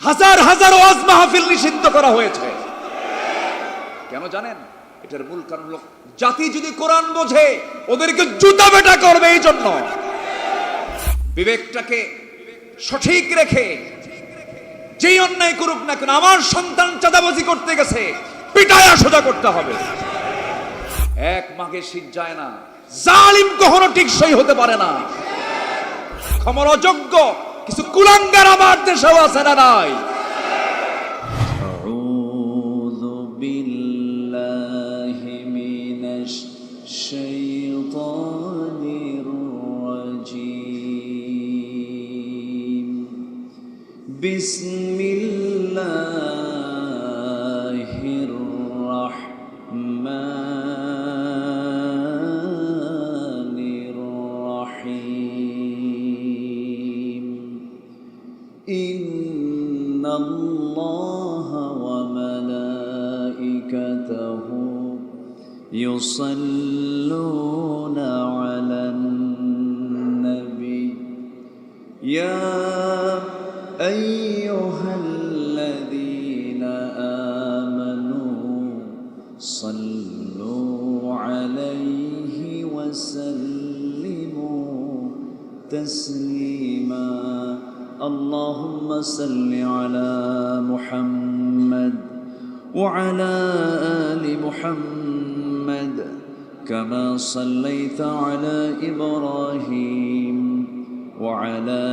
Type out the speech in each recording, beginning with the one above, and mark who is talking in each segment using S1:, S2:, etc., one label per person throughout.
S1: হাজার হাজার ওয়াজ মাহফিল নিষিদ্ধ করা হয়েছে। কেন জানেন? এটার মূল কারণ হলো জাতি যদি কোরআন বোঝে ওদেরকে জুতা বেটা করবে। এই জন্য বিবেকটাকে সঠিক রেখে যেই অন্যায় করুক না কেন, আমার সন্তান চাঁদাবাজি করতে গেছে, পিটায়া সোজা করতে হবে। এক মাঘে শীত যায় না, জালিম কখনো টিকসই হতে পারে না। ক্ষমার অযোগ্য কিছু কুলাঙ্গার আমার দেশেও আছে না নাই?
S2: আউযু বিল্লাহি মিনাশ শাইতানির রাজীম। বিসমিল্লাহির রাহমানির রাহিম। ইন্নাল্লাহা ওয়া মালাইকাতাহু ইউসাল্লুনা আলান নবী ইয়া আইয়ুহাল্লাযীনা আমানু সাল্লু আলাইহি ওয়া সাল্লিমু তাসলিমা। اللهم صل على محمد وعلى آل محمد كما صليت على إبراهيم وعلى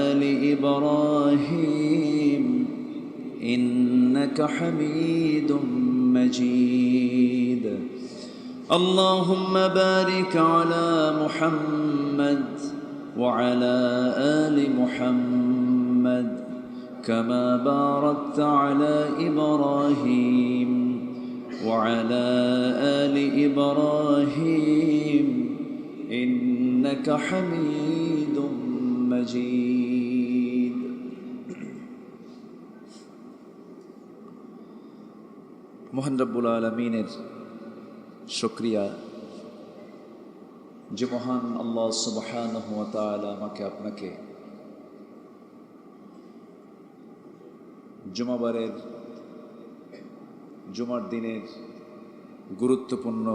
S2: آل إبراهيم إنك حميد مجيد. اللهم بارك على محمد وعلى آل محمد كما باركت على إبراهيم وعلى آل إبراهيم إنك حميد مجيد.
S1: মহান রব্বুল আলামিনের শুকরিয়া যে মহান আল্লাহ সুবহানাহু ওয়া তাআলা আমাকে আপনাকে জুমার দিনের গুরুত্বপূর্ণ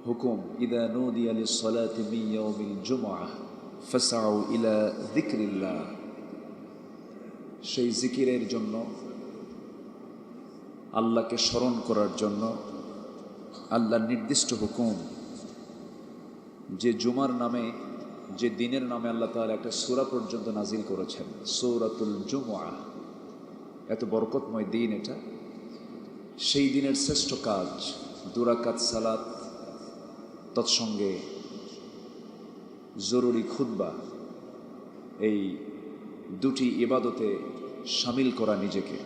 S1: হুকুম ইদা নুদিয়া লিস-সালাতি মিন ইয়াউমিল জুমআহ ফাসআউ ইলা যিকরিল্লাহ, সেই জিকিরের জন্য, আল্লাহকে স্মরণ করার জন্য আল্লাহর নির্দিষ্ট হুকুম যে জুমার নামে, যে দিনের নামে আল্লাহ তাআলা একটা সূরা পর্যন্ত নাজিল করেছেন, সূরাতুল জুমআহ। এত বরকতময় দিন এটা। সেই দিনের শ্রেষ্ঠ কাজ 2 রাকাত সালাত, তৎসঙ্গে জরুরি খুতবা, এই দুটি ইবাদতে শামিল করা নিজেকে।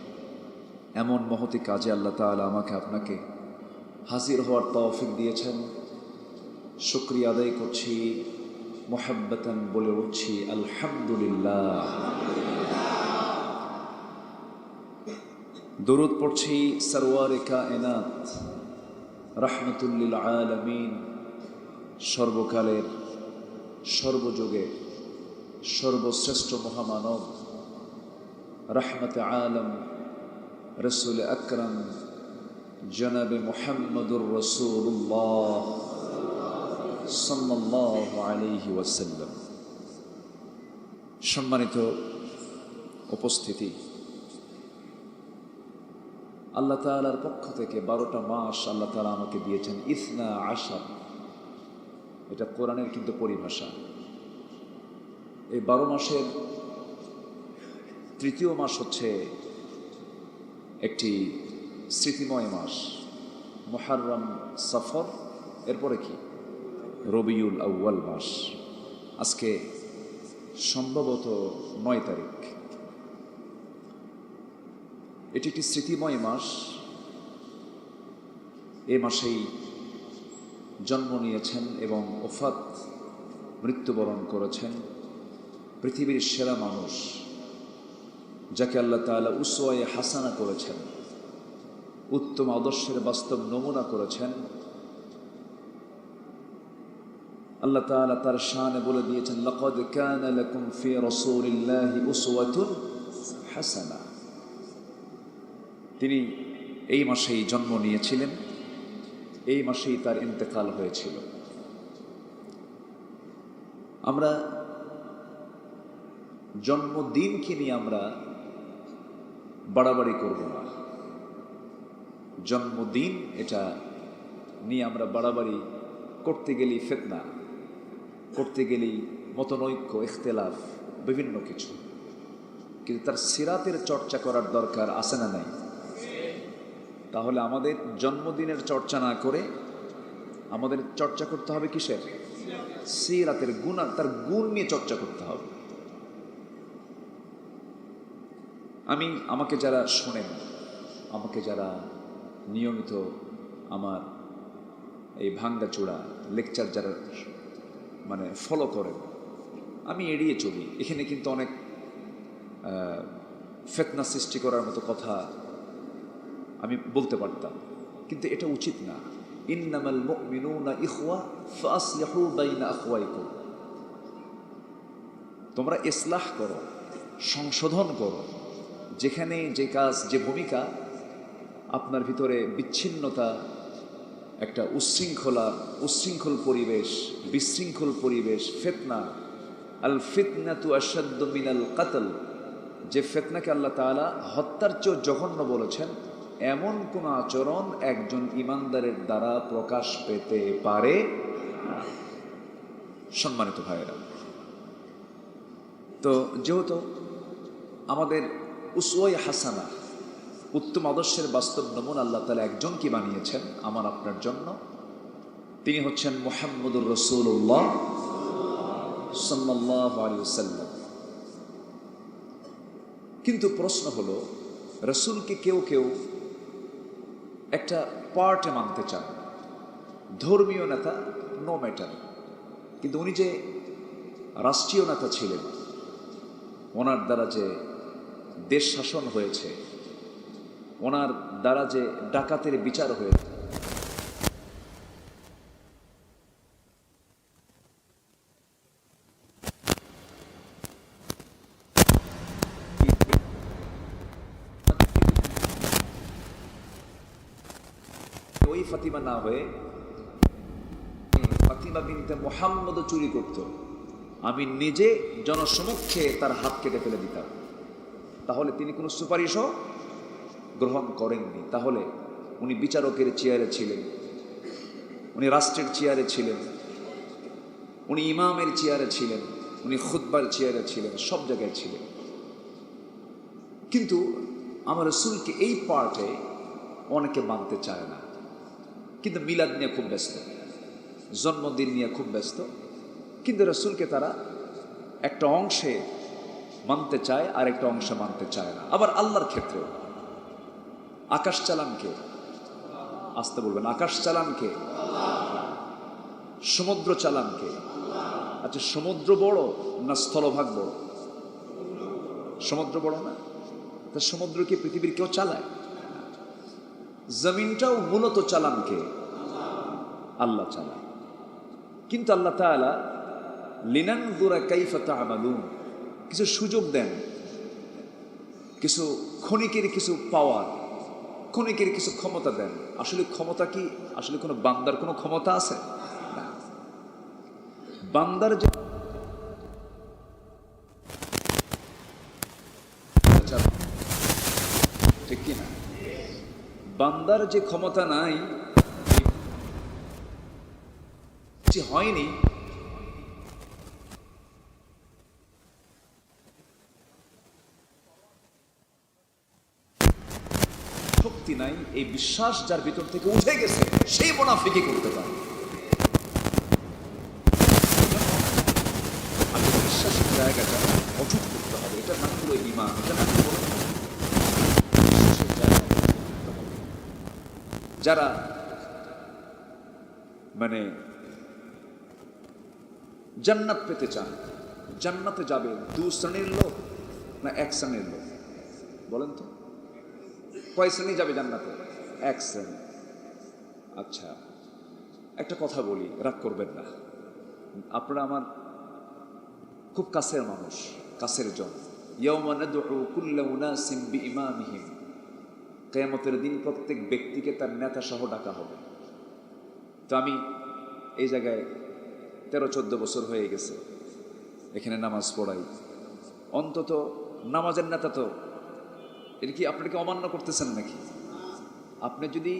S1: এমন মহতি কাজে আল্লাহ তাআলা আমাকে আপনাকে হাজির হওয়ার তৌফিক দিয়েছেন। শুকরিয়া আদায় করছি, মুহাব্বাতান বলে উঠছি আলহামদুলিল্লাহ। দরুদ পড়ছি সরওয়ারে কায়নাত রাহমাতুল লিল আলামিন, সর্বকালের সর্বযুগের সর্বশ্রেষ্ঠ মহামানব, রাহমাতে আলম, রসুল আকরাম জনাবে মুহাম্মদুর রাসূলুল্লাহ সাল্লাল্লাহু আলাইহি ওয়াসাল্লাম। সম্মানিত উপস্থিতি, আল্লাহ তাআলার পক্ষ থেকে 12টা মাস আল্লাহ তাআলা আমাকে দিয়েছেন। ইসনা আশার, এটা কোরআনের কিন্তু পরিভাষা। এই 12 মাসের তৃতীয় মাস হচ্ছে একটি স্মৃতিময় মাস, মুহররম, সফর, এরপরে কি রবিউল আউয়াল মাস। আজকে সম্ভবত 9 তারিখ। এটি একটি স্মৃতিময় মাস। এ মাসেই জন্ম নিয়েছেন এবং ওফাত, মৃত্যুবরণ করেছেন পৃথিবীর সেরা মানুষ, যাকে আল্লাহ তাআলা উসওয়ায়ে হাসানা করেছেন, উত্তম আদর্শের বাস্তব নমুনা করেছেন। আল্লাহ তাআলা তার শানে বলে দিয়েছেন, লাকাদ কানা লাকুম ফি রাসূলিল্লাহি উসওয়াতুন হাসানা। তিনি এই মাসেই জন্ম নিয়েছিলেন, এই মাসেই তার ইন্তেকাল হয়েছিল। আমরা জন্মদিনকে নিয়ে আমরা বাড়াবাড়ি করব না। জন্মদিন এটা নিয়ে আমরা বাড়াবাড়ি করতে গেলেই ফিতনা, করতে গেলেই মতনৈক্য, ইখতিলাফ, বিভিন্ন কিছু। কিন্তু তার সিরাতের চর্চা করার দরকার আছে না নাই? তাহলে আমাদের জন্মদিনের চর্চা না করে আমাদের চর্চা করতে হবে কিসের? সিরাতের গুণ, তার গুণ নিয়ে চর্চা করতে হবে। আমাকে যারা শোনেন, আমাকে যারা নিয়মিত আমার এই ভাঙ্গাচোড়া লেকচার যারা মানে ফলো করেন, আমি এড়িয়ে চলি। এখানে কিন্তু অনেক ফিতনা সৃষ্টি করার মতো কথা আমি বলতে পারতাম, কিন্তু এটা উচিত না। ইন্নামাল মুমিনুনা ইখওয়া ফাসলিহু বাইনা আখওয়াইকুম। তোমরা ইসলাহ করো, সংশোধন করো। যেখানে যে কাজ, যে ভূমিকা আপনার ভিতরে বিচ্ছিন্নতা, একটা উচ্ছৃঙ্খল পরিবেশ, বিশৃঙ্খল পরিবেশ, ফিতনা, আল ফিতনাতু আশাদ্দু মিনাল কতল, যে ফিতনাকে আল্লাহ তাআলা হত্যার চেয়ে জঘন্য বলেছেন, এমন কোন আচরণ একজন ঈমানদারের দ্বারা প্রকাশ পেতে পারে না। সম্মানিত ভাইয়েরা, তো যেহেতু আমাদের উসওয়ায়ে হাসানা, উত্তম আদর্শের বাস্তব নমুনা আল্লাহ তাআলা একজনকে বানিয়েছেন আমার আপনার জন্য, তিনি হচ্ছেন মুহাম্মদুর রাসূলুল্লাহ সাল্লাল্লাহু আলাইহি ওয়াসাল্লাম। কিন্তু প্রশ্ন হলো, রাসূলকে কেউ কেউ একটা পার্টে মানতে চান, ধর্মীয় নেতা নো ম্যাটার, কিন্তু উনি যে রাষ্ট্রীয় নেতা ছিলেন, ওনার দ্বারা যে দেশ শাসন হয়েছে, ওনার দ্বারা যে ডাকাতের বিচার হয়েছে, ওই ফাতিমা না হয়ে ফাতিমা বিনতে মুহাম্মদ চুরি করত, আমি নিজে জনসমক্ষে তার হাত কেটে ফেলে দিতাম, তাহলে তিনি কোনো সুপারিশও গ্রহণ করেননি। তাহলে উনি বিচারকের চেয়ারে ছিলেন, উনি রাষ্ট্রের চেয়ারে ছিলেন, উনি ইমামের চেয়ারে ছিলেন, উনি খুতবার চেয়ারে ছিলেন, সব জায়গায় ছিলেন। কিন্তু আমার রাসূলকে এই পার্টে অনেকে মানতে চায় না, কিন্তু মিলাদ নিয়ে খুব ব্যস্ত, জন্মদিন নিয়ে খুব ব্যস্ত। কিন্তু রাসূলকে তারা একটা অংশে মানতে চায় আর একটা অংশে মানতে চায় না। আবার আল্লাহর ক্ষেত্রেও আকাশ চালান কে? আসতে বলবেন। আকাশ চালান কে? সমুদ্র চালান কে? আচ্ছা, সমুদ্র বড় না স্থলভাগ বড়? সমুদ্র বড় না? তা সমুদ্র কি পৃথিবীর কেউ চালায়? জমিনটাও মূলত চালান কে? আল্লাহ চালায়। কিন্তু আল্লাহ তাআলা লিনানজুরা কাইফা তা'মালুন, কিছু সুযোগ দেন, কিছু ক্ষণিকের কিছু পাওয়ার, ক্ষণিকের কিছু ক্ষমতা দেন। আসলে ক্ষমতা কি আসলে কোনো বান্দার কোনো ক্ষমতা আছে? না। বান্দার যে ঠিক কিনা, বান্দার যে ক্ষমতা নাই, হয়নি, শক্তি নাই, এই বিশ্বাস যার ভিতর থেকে উঠে গেছে, সেই মুনাফিকি করতে পারে। আমি বিশ্বাসের জায়গাটা অটুট করতে হবে, এটা নাম হলো ঈমান, এটা নাম হলো বিশ্বাসের জায়গা। যারা মানে জান্নাত পেতে চান, জান্নাতে যাবে দু শ্রেণীর লোক না এক শ্রেণীর লোক? বলেন তো, কয় শ্রেণী যাবে জান্নাতে? এক শ্রেণী। আচ্ছা, একটা কথা বলি, রাগ করবেন না, আপনারা আমার খুব কাছের মানুষ, কাছের জন। ইয়াওমা নাদউ কুল্লা উনাসিন বিইমামিহিম, কিয়ামতের দিন প্রত্যেক ব্যক্তিকে তার নেতা সহ ডাকা হবে। তো আমি এই জায়গায় 13-14 বছর হয়ে গেছে এখানে নামাজ পড়াই। অন্তত নামাজের নেতা তো এটা কি আপনাকে অমান্য করতেছেন নাকি? আপনি যদি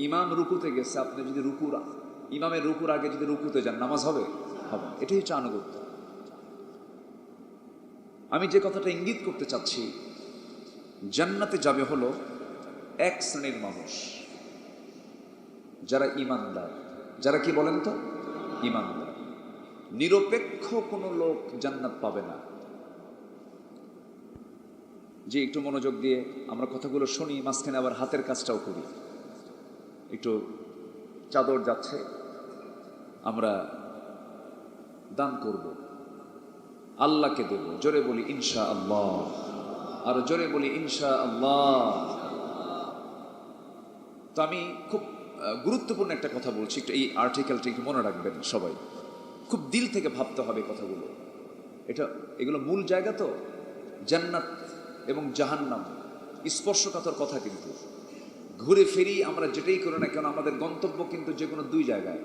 S1: ইমাম রুকুতে গেছে, আপনি যদি ইমামের রুকুর আগে যদি রুকুতে যান, নামাজ হবে? হবে। এটাই হচ্ছে আনুগত্য। আমি যে কথাটা ইঙ্গিত করতে চাচ্ছি, জান্নাতে যাবে হলো এক শ্রেণীর মানুষ, যারা ইমানদার। যারা কি বলেন তো? ইমানদার। নিরপেক্ষ কোনো লোক জান্নাত পাবে না। যে একটু মনোযোগ দিয়ে আমরা কথাগুলো শুনি, মাঝখানে আবার হাতের কাজটাও করি। একটু চাদর যাচ্ছে, আমরা দান করব, আল্লাহকে দেব। জোরে বলি ইনশা আল্লাহ, আর জোরে বলি ইনশা আল্লাহ। তো আমি খুব গুরুত্বপূর্ণ একটা কথা বলছি, একটু এই আর্টিকেলটা একটু মনে রাখবেন সবাই। খুব দিল থেকে ভাবতে হবে কথাগুলো। এগুলো মূল জায়গা তো, জান্নাত এবং জাহান্নাম স্পর্শকাতর কথা। কিন্তু ঘুরে ফিরি আমরা যেটাই করি না কেন, আমাদের গন্তব্য কিন্তু যে কোনো দুই জায়গায়,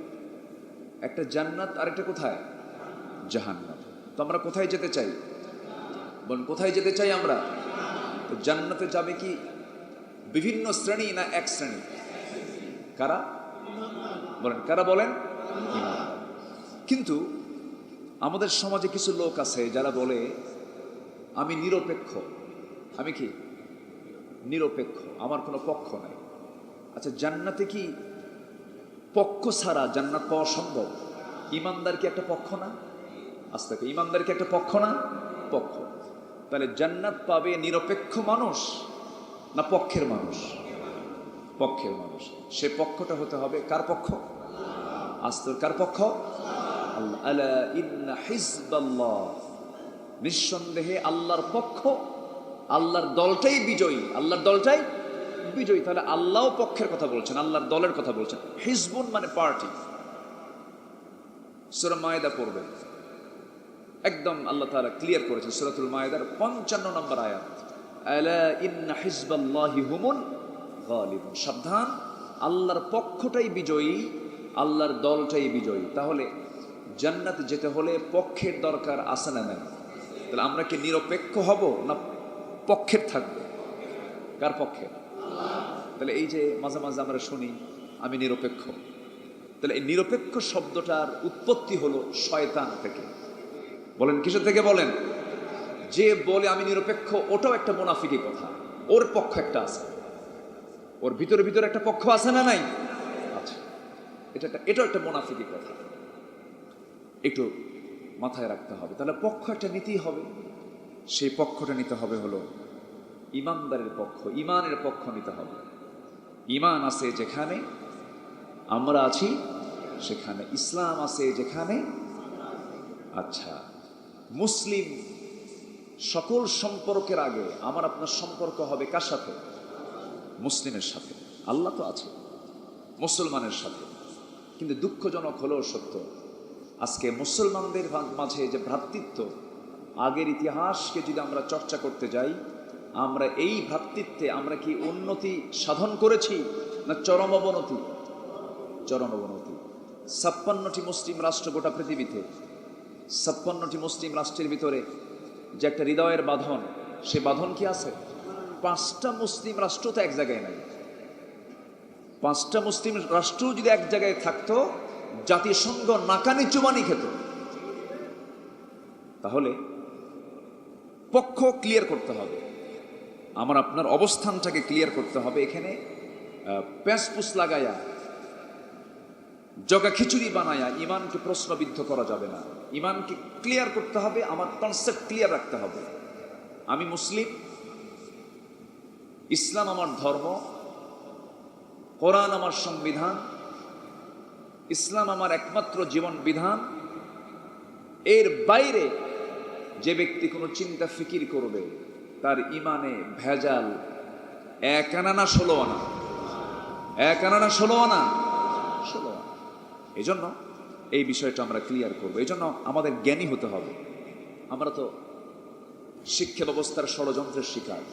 S1: একটা জান্নাত আর একটা কোথায়? জাহান্নাম। তো আমরা কোথায় যেতে চাই? বলেন কোথায় যেতে চাই আমরা? তো জান্নাতে যাবে কি বিভিন্ন শ্রেণী না এক শ্রেণী? কারা বলেন? কারা বলেন? কিন্তু আমাদের সমাজে কিছু লোক আছে যারা বলে আমি নিরপেক্ষ। আমি কি নিরপেক্ষ, আমার কোনো পক্ষ নাই। আচ্ছা, জান্নাতে কি পক্ষ ছাড়া জান্নাত পাওয়া সম্ভব? ইমানদার কি একটা পক্ষ না? আস্তে ইমানদার কি একটা পক্ষ না? পক্ষ। তাহলে জান্নাত পাবে নিরপেক্ষ মানুষ না পক্ষের মানুষ? পক্ষের মানুষ। সে পক্ষটা হতে হবে কার পক্ষ? আস্তে কার পক্ষ? আল্লাহ। আলা ইন্না হিজবাল্লাহ, নিঃসন্দেহে আল্লাহর পক্ষ, আল্লাহর দলটাই বিজয়ী। আল্লাহর দলটাই বিজয়ী। তাহলে আল্লাহও পক্ষের কথা বলছেন, আল্লাহর দলের কথা বলছেন। হিজবুন মানে পার্টি। সূরা মায়েদা পড়বেন, একদম আল্লাহ তাআলা ক্লিয়ার করেছেন সূরাতুল মায়েদার 55 নম্বর আয়াত, আলা ইন্না হিজবাল্লাহি হুমুল গালিবুন। সাবধান, আল্লাহর পক্ষটাই বিজয়ী, আল্লাহর দলটাই বিজয়ী। তাহলে জান্নাত যেতে হলে পক্ষের দরকার আছে না নাই? তাহলে আমরা কি নিরপেক্ষ হব না পক্ষের থাকবো? কার পক্ষে? তাহলে এই যে মাঝে মাঝে আমরা শুনি আমি নিরপেক্ষ, তাহলে এই নিরপেক্ষ শব্দটার উৎপত্তি হলো শয়তান থেকে। বলেন কিসের থেকে? বলেন। যে বলে আমি নিরপেক্ষ, ওটাও একটা মুনাফিকি কথা। ওর পক্ষ একটা আছে, ওর ভিতরে ভিতরে একটা পক্ষ আছে না নাই? আচ্ছা, এটাও একটা মুনাফিকি কথা, একটু মাথায় রাখতে হবে। তাহলে পক্ষ একটা নিতেই হবে। সেই পক্ষটা নিতে হবে হলো ইমানদারের পক্ষ, ইমানের পক্ষ নিতে হবে। ইমান আছে যেখানে আমরা আছি সেখানে, ইসলাম আছে যেখানে। আচ্ছা, মুসলিম সকল সম্পর্কের আগে আমার আপনার সম্পর্ক হবে কার সাথে? মুসলিমের সাথে। আল্লাহ তো আছে মুসলমানের সাথে। কিন্তু দুঃখজনক হলেও সত্য, আজকে মুসলমানদের মাঝে যে ভ্রাতৃত্ব, আগের ইতিহাসকে যদি আমরা চর্চা করতে যাই, আমরা এই ভ্রাতৃত্বে আমরা কি উন্নতি সাধন করেছি না চরম অবনতি? চরম অবনতি। 56টি মুসলিম রাষ্ট্র গোটা পৃথিবীতে, 56টি মুসলিম রাষ্ট্রের ভিতরে যে একটা হৃদয়ের বাঁধন, সে বাঁধন কি আছে? 5টা মুসলিম রাষ্ট্র তো এক জায়গায় নাই। 5টা মুসলিম রাষ্ট্র যদি এক জায়গায় থাকতো, জাতিসংঘ নাকানি চুবানি খেত। তাহলে পক্ষ ক্লিয়ার করতে হবে, আমার আপনার অবস্থানটাকে ক্লিয়ার করতে হবে। এখানে প্যাঁচপুস লাগায়া, জগা খিচুড়ি বানায়া ইমানকে প্রশ্নবিদ্ধ করা যাবে না। ইমানকে ক্লিয়ার করতে হবে, আমার কনসেপ্ট ক্লিয়ার রাখতে হবে। আমি মুসলিম, ইসলাম আমার ধর্ম, কোরআন আমার সংবিধান, ইসলাম আমার একমাত্র জীবন বিধান। এর বাইরে যে ব্যক্তি কোনো চিন্তা ফিকির করবে, তার ইমানে ভেজাল 1 আনা না 16 আনা, 1 আনা না 16 আনা, 16 আনা। এই জন্য এই বিষয়টা আমরা ক্লিয়ার করবো। এই জন্য আমাদের জ্ঞানী হতে হবে। আমরা তো শিক্ষা ব্যবস্থার ষড়যন্ত্রের শিকার।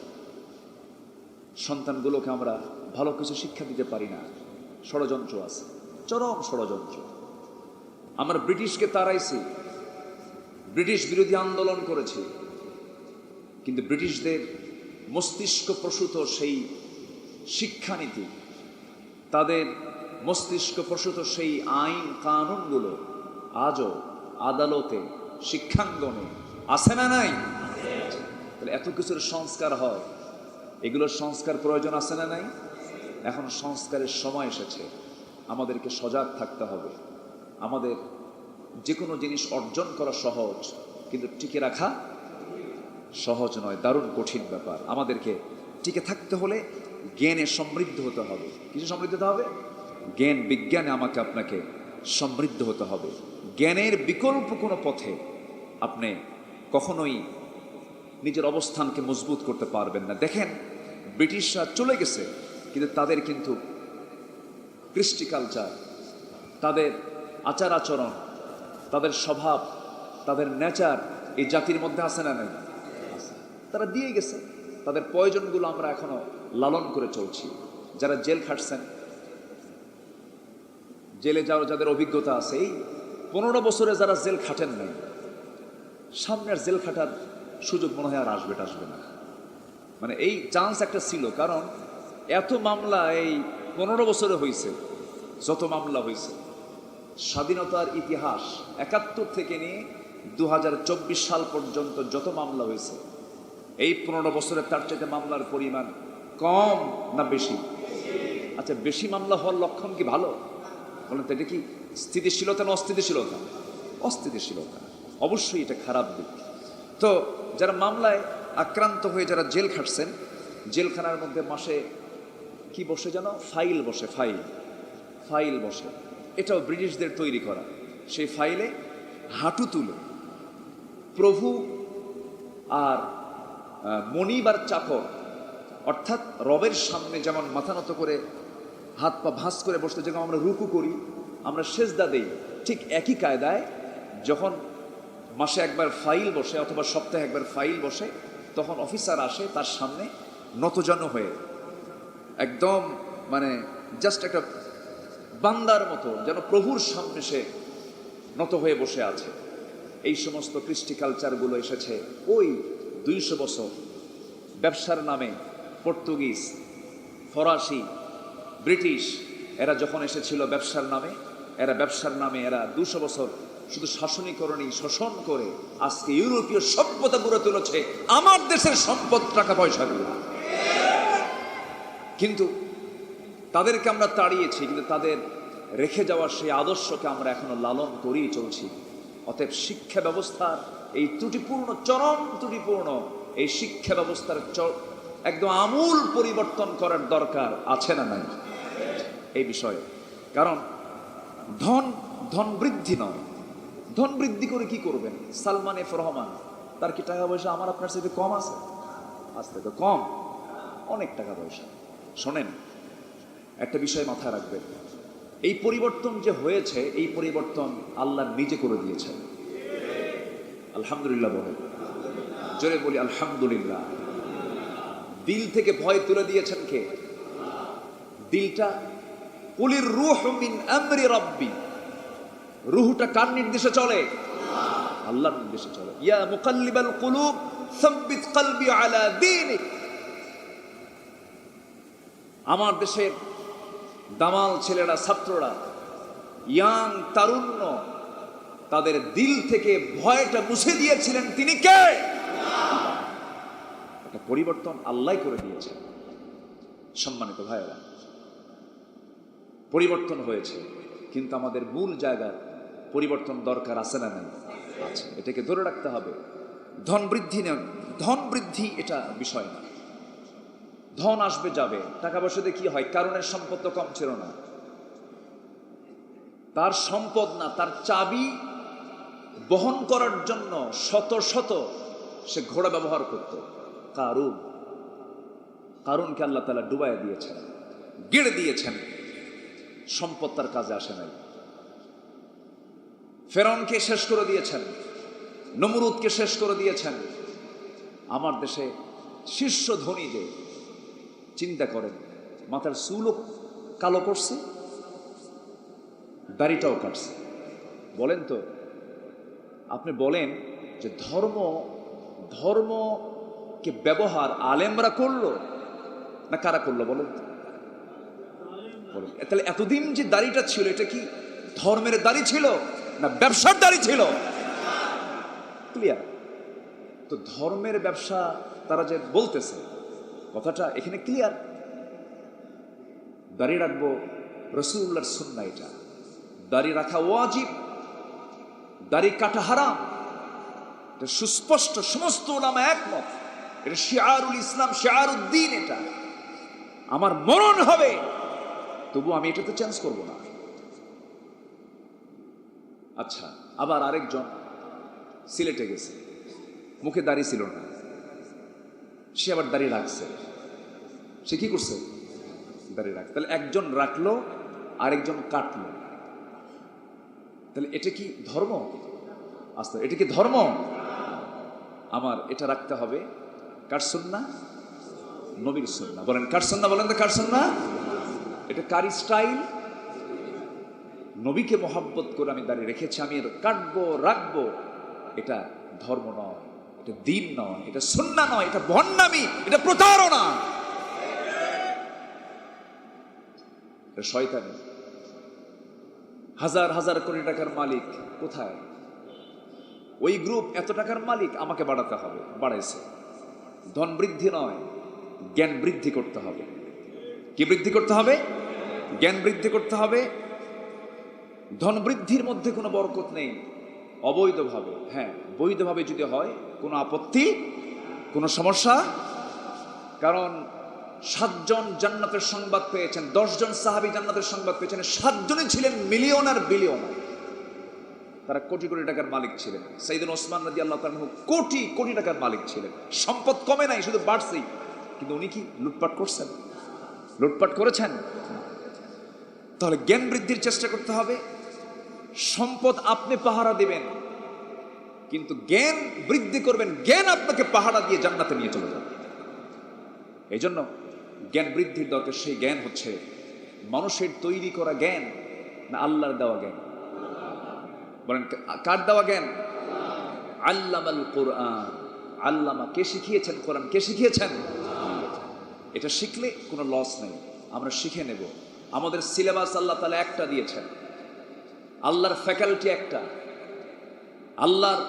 S1: সন্তানগুলোকে আমরা ভালো কিছু শিক্ষা দিতে পারি না, ষড়যন্ত্র আছে, চরম ষড়যন্ত্র। আমরা ব্রিটিশকে তাড়াইছি, ব্রিটিশ বিরোধী আন্দোলন করেছি, কিন্তু ব্রিটিশদের মস্তিষ্ক প্রসূত সেই শিক্ষানীতি, তাদের মস্তিষ্ক প্রসূত সেই আইন কানুনগুলো আজও আদালতে, শিক্ষাঙ্গনে আছে না নাই? তাহলে এত কিছুর সংস্কার হয়, এগুলোর সংস্কার প্রয়োজন আছে না নাই? এখন সংস্কারের সময় এসেছে, আমাদেরকে সজাগ থাকতে হবে। আমাদের যে কোনো জিনিস অর্জন করা সহজ, কিন্তু টিকে রাখা সহজ নয়, দারুণ কঠিন ব্যাপার। আমাদেরকে টিকে থাকতে হলে জ্ঞানে সমৃদ্ধ হতে হবে। কিছু সমৃদ্ধ হতে হবে? জ্ঞান বিজ্ঞানে আমাকে আপনাকে সমৃদ্ধ হতে হবে। জ্ঞানের বিকল্প কোনো পথে আপনি কখনোই নিজের অবস্থানকে মজবুত করতে পারবেন না। দেখেন, ব্রিটিশরা চলে গেছে, কিন্তু তাদের কিন্তু কৃষ্টি কালচার, তাদের আচার আচরণ, তাদের স্বভাব, তাদের নেচার এই জাতির মধ্যে আছে না নাই? তারা দিয়ে গেছে, তাদের প্রয়োজনগুলো আমরা এখনো লালন করে চলছি। যারা জেল খাটছেন, জেলে যাওয়ার যাদের অভিজ্ঞতা আছে, এই 15 বছরে যারা জেল খাটেন নাই, সামনের জেল খাটার সুযোগ মনে হয় আর আসবে না। মানে এই চান্স একটা ছিল, কারণ এত মামলা এই 15 বছরে হয়েছে, যত মামলা হয়েছে স্বাধীনতার ইতিহাস 71 থেকে নিয়ে 2024 সাল পর্যন্ত যত মামলা হয়েছে, এই 15 বছরে তার চাইতে মামলার পরিমাণ কম না বেশি? আচ্ছা, বেশি মামলা হওয়ার লক্ষণ কি ভালো? বলেন তো, এটা কি স্থিতিশীলতা না অস্থিতিশীলতা? অস্থিতিশীলতা, অবশ্যই এটা খারাপ দিক। তো যারা মামলায় আক্রান্ত হয়ে যারা জেল খাটছেন, জেলখানার মধ্যে মাসে কি বসে যেন, ফাইল বসে, ফাইল বসে, এটাও ব্রিটিশদের তৈরি করা। সেই ফাইলে হাঁটু তুলে প্রভু আর মনিব আর চাকর, অর্থাৎ রবের সামনে যেমন মাথা নত করে হাত পা ভাঁজ করে বসতে, যেমন আমরা রুকু করি, আমরা সেজদা দেই, ঠিক একই কায়দায় যখন মাসে একবার ফাইল বসে অথবা সপ্তাহে একবার ফাইল বসে, তখন অফিসার আসে তার সামনে নতজন হয়ে, একদম মানে জাস্ট একটা বান্দার মতো, যেন প্রভুর সামনে সে নত হয়ে বসে আছে। এই সমস্ত কৃষ্টি কালচারগুলো এসেছে ওই 200 বছর ব্যবসার নামে। পর্তুগিজ, ফরাসি, ব্রিটিশ এরা যখন এসেছিল ব্যবসার নামে, এরা 200 বছর শুধু শাসনীকরণী শোষণ করে আজকে ইউরোপীয় সভ্যতা গড়ে তুলেছে আমার দেশের সম্পদ, টাকা পয়সা দিয়ে। কিন্তু তাদেরকে আমরা তাড়িয়েছি, কিন্তু তাদের রেখে যাওয়ার সেই আদর্শকে আমরা এখনো লালন করেই চলছি। অতএব শিক্ষা ব্যবস্থার এই ত্রুটিপূর্ণ, চরম ত্রুটিপূর্ণ এই শিক্ষা ব্যবস্থার একদম আমূল পরিবর্তন করার দরকার আছে না নাই এই বিষয়ে? কারণ ধন বৃদ্ধি নয়, ধন বৃদ্ধি করে কি করবেন? সালমান এফ রহমান, তার কি টাকা পয়সা আমার আপনার সাথে কম আছে? আজ থেকে কম, অনেক টাকা পয়সা। শোনেন, একটা বিষয় মাথায় রাখবেন, এই পরিবর্তন যে হয়েছে, এই পরিবর্তন আল্লাহ নিজে করে দিয়েছেন। আলহামদুলিল্লাহ বলে, জোরে বলি আলহামদুলিল্লাহ। দিল থেকে ভয় তুলে দিয়েছেন কে? দিলটা, কুলির রূহ মিন আমরি রাব্বি, রূহটা কার নির্দেশে চলে? আল্লাহর নির্দেশে চলে। ইয়া মুকাল্লিবাল কুলুব সাব্বিত কলবি আলা দীনিক। আমার দেশের দামাল ছেলেরা, ছাত্ররা, ইয়াং তারুণ্য, তাদের দিল থেকে ভয়টা মুছে দিয়েছিলেন তিনি কে? একটা পরিবর্তন আল্লাহ করে দিয়েছেন। সম্মানিত ভাইয়েরা, পরিবর্তন হয়েছে, কিন্তু আমাদের মূল জায়গার পরিবর্তন দরকার আছে না নাই? আছে, এটাকে ধরে রাখতে হবে। ধন বৃদ্ধি না, ধন বৃদ্ধি এটা বিষয় না। ধন আসবে যাবে, টাকা পয়সা দিয়ে কি হয়? কারণের সম্পদ তো কম ছিল না, তার সম্পদ না, তার চাবি বহন করার জন্য শত শত সে ঘোড়া ব্যবহার করত। কারুনকে আল্লাহ তাআলা ডুবাইয়া দিয়েছেন, গেড়ে দিয়েছেন, সম্পদ তার কাজে আসে নাই। ফেরাউনকে শেষ করে দিয়েছেন, নমরুদকে শেষ করে দিয়েছেন, আমার দেশে শীর্ষ ধনী যে, চিন্তা করেন, মাথার চুলও কালো করছে, দাড়িটাও কাটছে। বলেন তো, আপনি বলেন যে ধর্মকে ব্যবহার আলেমরা করলো না কারা করলো? বলেন তো, বলেন। তাহলে এতদিন যে দাড়িটা ছিল, এটা কি ধর্মের দাড়ি ছিল না ব্যবসার দাড়ি ছিল? ক্লিয়ার? তো ধর্মের ব্যবসা তারা যে বলতেছে, কথাটা এখানে ক্লিয়ার। দাড়ি রাখবো রাসূলুল্লাহর সুন্নাহ, এটা দাড়ি রাখা ওয়াজিব, দাড়ি কাটা হারাম, এটা সুস্পষ্ট, সমস্ত উলামা একমত। এটা শিআরুল ইসলাম, শিআরুদ্দিন। এটা আমার মরণ হবে, তবু আমি এটাতে চেঞ্জ করব না। আচ্ছা, আবার আরেকজন সিলেটে গেছে, মুখে দাড়ি ছিল না, সে আবার দাড়ি রাখছে। সে কি করছে? দাড়ি রাখ। তাহলে একজন রাখলো, আরেকজন কাটলো। তাহলে এটা কি ধর্ম? আস্তে, এটা কি ধর্ম? আমার এটা রাখতে হবে কার সুন্নাহ? নবীর সুন্নাহ। বলেন কার সুন্নাহ? বলেন তো কার সুন্নাহ? এটা কার স্টাইল? নবীকে মোহাব্বত করে আমি দাঁড়িয়ে রেখেছি, আমি কাটবো, রাখবো। এটা ধর্ম নয়, এটা দ্বীন নয়, এটা সুন্নাহ নয়, এটা ভণ্ডামি, এটা প্রতারণা, এটা শয়তানি। হাজার হাজার কোটি টাকার মালিক কোথায়? ওই গ্রুপ এত টাকার মালিক, আমাকে বাড়াতে হবে, বাড়াইছে। ধন বৃদ্ধি নয়, জ্ঞান বৃদ্ধি করতে হবে। কি বৃদ্ধি করতে হবে? জ্ঞান বৃদ্ধি করতে হবে। ধন বৃদ্ধির মধ্যে কোনো বরকত নেই, অবৈধভাবে। হ্যাঁ, বৈধভাবে যদি হয় কোনো আপত্তি, কোনো সমস্যা। কারণ 7 জন জান্নাতের সংবাদ পেয়েছেন, 10 জন সাহাবী জান্নাতের সংবাদ পেয়েছেন, 7 জনই ছিলেন মিলিয়নার, বিলিয়নার। তারা কোটি কোটি টাকার মালিক ছিলেন। সাইয়েদনা ওসমান রাদিয়াল্লাহু তাআলা কোটি কোটি টাকার মালিক ছিলেন। সম্পদ কমে নাই, শুধু বাড়ছেই। কিন্তু উনি কি লুটপাট করছেন? লুটপাট করেছেন? তাহলে জ্ঞান বৃদ্ধির চেষ্টা করতে হবে। সম্পদ আপনি পাহারা দিবেন, কিন্তু জ্ঞান বৃদ্ধি করবেন। জ্ঞান আপনাকে পাহারা দিয়ে জান্নাতে নিয়ে চলে যাবে। এই জন্য জ্ঞান বৃদ্ধির দরকার। সেই জ্ঞান হচ্ছে মানুষের তৈরি করা জ্ঞান না আল্লাহর দেওয়া জ্ঞান? বলেন কার দেওয়া জ্ঞান? আল্লামাল কোরআন। আল্লামা কে শিখিয়েছেন? কোরআন কে শিখিয়েছেন? এটা শিখলে কোনো লস নেই, আমরা শিখে নেব। আমাদের সিলেবাস আল্লাহ তাআলা একটা দিয়েছেন, আল্লাহর ফ্যাকাল্টি একটা, আল্লাহর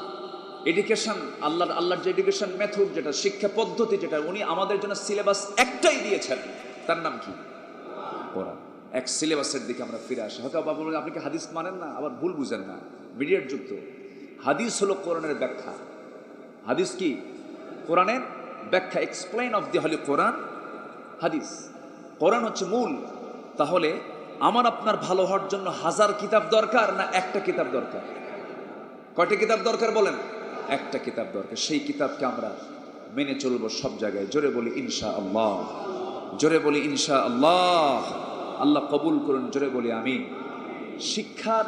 S1: এডুকেশন, আল্লাহর যে এডুকেশন মেথড, যেটা শিক্ষা পদ্ধতি, যেটা উনি আমাদের জন্য সিলেবাস একটাই দিয়েছেন, তার নাম কি? কোরআন। এক সিলেবাসের দিকে আমরা ফিরে আসি। হয়তো বাবা বলেন আপনি কি হাদিস মানেন না? আবার ভুল বুঝেন না, মিডিয়েট যুক্ত। হাদিস হলো কোরআনের ব্যাখ্যা। হাদিস কি? কোরআনের ব্যাখ্যা, এক্সপ্লেইন অফ দি হলি কোরআন। হাদিস, কোরআন হচ্ছে মূল। তাহলে আমার আপনার ভালো হওয়ার জন্য 1000 কিতাব দরকার না একটা কিতাব দরকার? কয়টা কিতাব দরকার বলেন? একটা কিতাব দরকার। সেই কিতাবকে আমরা মেনে চলবো সব জায়গায়। জোরে বলি ইনশাআল্লাহ, জোরে বলি ইনশাআল্লাহ। আল্লাহ কবুল করুন, জোরে বলি আমিন। শিক্ষার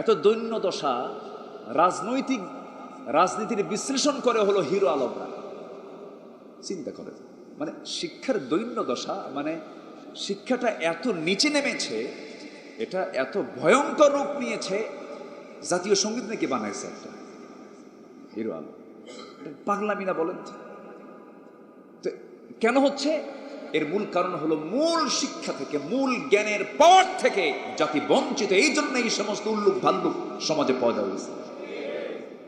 S1: এত দৈন্য দশা, রাজনীতির বিশ্লেষণ করে হলো হিরো আলমরা। চিন্তা করেন, মানে শিক্ষার দৈন্য দশা, মানে শিক্ষাটা এত নিচে নেমেছে, এটা এত ভয়ঙ্কর রূপ নিয়েছে। জাতীয় সঙ্গীত নাকি বানাইছে একটা হিরো আলম। পাগলামি না বলেন তো? কেন হচ্ছে? এর মূল কারণ হলো মূল শিক্ষা থেকে, মূল জ্ঞানের পাওয়ার থেকে জাতি বঞ্চিত। এই জন্য এই সমস্ত উল্লুক ভাল্লুক সমাজে পয়দা হয়েছে।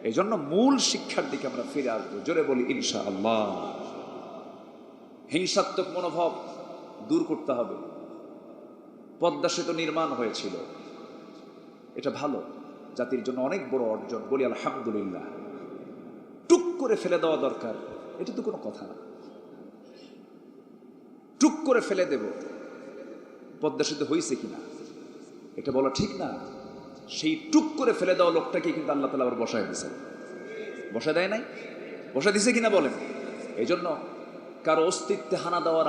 S1: এই জন্য মূল শিক্ষার দিকে আমরা ফিরে আসবো। জোরে বলি ইনশাআল্লাহ। হিংসাত্মক মনোভাব দূর করতে হবে। পদ্মা সেতু নির্মাণ হয়েছিল, এটা ভালো, জাতির জন্য অনেক বড় অর্জন, বলি আলহামদুলিল্লাহ। টুক করে ফেলে দেওয়া দরকার, এটা তো কোনো কথা না। টুক করে ফেলে দেব, পদ্মা সেতু হয়েছে কিনা এটা বলা ঠিক না। সেই টুক করে ফেলে দেওয়া লোকটাকে কিন্তু আল্লাহ তাআলা আবার বসায় দিয়েছে। বসায় দেয় নাই? বসায় দিছে কিনা বলেন? এই জন্য কারো অস্তিত্বে হানা দেওয়ার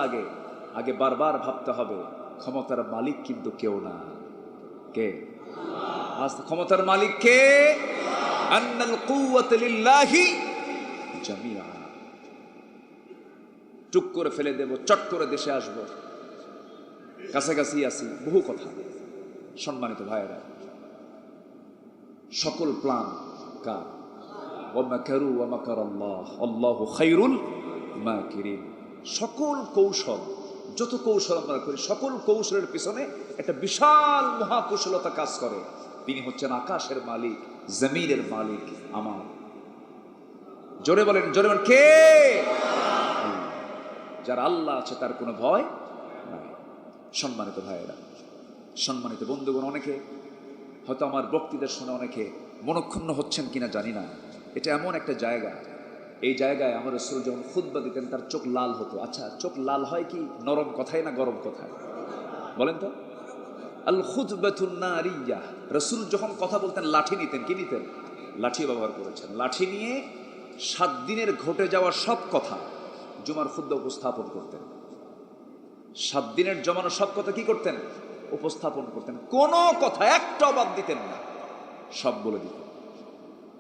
S1: আগে বারবার ভাবতে হবে ক্ষমতার মালিক কিন্তু কেউ না। কে? ক্ষমতার মালিক কে? আন্নাল কুওয়াতু লিল্লাহি জামিআ। টুক করে ফেলে দেব, চট করে দেশে আসব, কাছাকাছি আছি, বহু কথা। সম্মানিত ভাইয়েরা, সকল প্ল্যান কার? ওয়া মাকারু ওয়া মাকার আল্লাহ, আল্লাহু খায়রুল মাকিরিন। সকল কৌশল, যত কৌশল আমরা করি, সকল কৌশলের পিছনে একটা বিশাল মহাকৌশলতা কাজ করে। তিনি হচ্ছেন আকাশের মালিক, জমিনের মালিক আমার। জোরে বলেন, জোরে বলেন, কে? যার আল্লাহ আছে তার কোনো ভয় নাই। সম্মানিত ভাইয়েরা, সম্মানিত বন্ধুগণ, অনেকে হয়তো আমার বক্তৃতা শুনে অনেকে মনক্ষুণ্ণ হচ্ছেন কিনা জানি না। এটা এমন একটা জায়গা, এই জায়গায় আমার রাসূল যখন খুতবা দিতেন তার চোখ লাল হতো। আচ্ছা, চোখ লাল হয় কি নরম কথায় না গরম কথায়? বলেন তো। আল খুতবাতুন নারিয়া, রাসূল যখন কথা বলতেন লাঠি নিতেন। কি নিতেন? লাঠি ব্যবহার করেছেন। লাঠি নিয়ে 7 দিনের ঘটে যাওয়া সব কথা জুমার খুতবা উপস্থাপন করতেন। 7 দিনের জমানো সব কথা কি করতেন? উপস্থাপন করতেন। কোনো কথা একটাও বাদ দিতেন না, সব বলে দিতেন।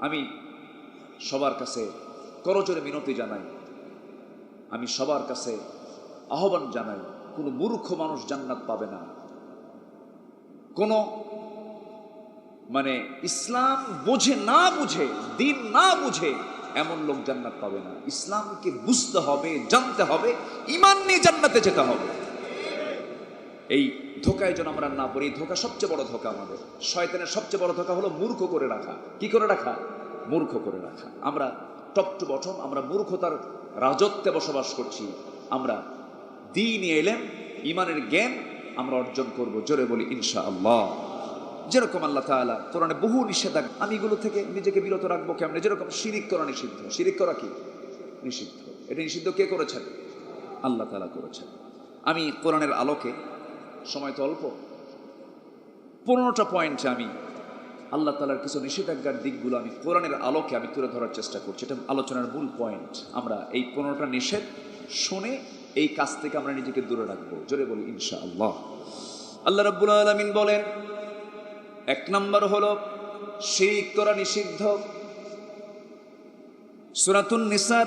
S1: আমি সবার কাছে করজোরে মিনতি জানাই, আমি সবার কাছে আহ্বান জানাই, কোনো মূর্খ মানুষ জান্নাত পাবে না। কোনো ইসলাম বোঝে না বুঝে, দিন না বুঝে এমন লোক জান্নাত পাবে না। ইসলামকে বুঝতে হবে, জানতে হবে, ঈমান নিয়ে জান্নাতে যেতে হবে। এই ধোকায় যেন আমরা না পড়ি। ধোকা সবচেয়ে বড় ধোকা আমাদের। শয়তানের সবচেয়ে বড় ধোকা হলো মূর্খ করে রাখা। কি করে রাখা? মূর্খ করে রাখা। আমরা টপ টু বটম, আমরা মূর্খতার রাজত্বে বসবাস করছি। আমরা দ্বীন ইলম, ঈমানের জ্ঞান আমরা অর্জন করব। জোরে বলি ইনশাআল্লাহ। যেরকম আল্লাহ তাআলা কোরআনে বহু নিষেধাজ্ঞা, আমি এগুলো থেকে নিজেকে বিরত রাখবো কেমনে? যেরকম শিরিক করা নিষিদ্ধ। শিরিক করা কি নিষিদ্ধ? এটা নিষিদ্ধ কে করেছেন? আল্লাহ তাআলা করেছেন। আমি কোরআনের আলোকে, সময় তো অল্প, 15টা পয়েন্টে আমি আল্লাহ তাআলার কিছু নিষেধাজ্ঞার দিকগুলো আমি কোরআনের আলোকে আমি তুলে ধরার চেষ্টা করছি। এটা আলোচনার মূল পয়েন্ট। আমরা এই 15টা নিষেধ শুনে এই কাজ থেকে আমরা নিজেকে দূরে রাখবো। জোরে বলি ইনশাআল্লাহ। আল্লাহ রাব্বুল আলামিন বলেন, 1 নম্বর হলো শিরক করা নিষিদ্ধ। সূরাতুন নিসা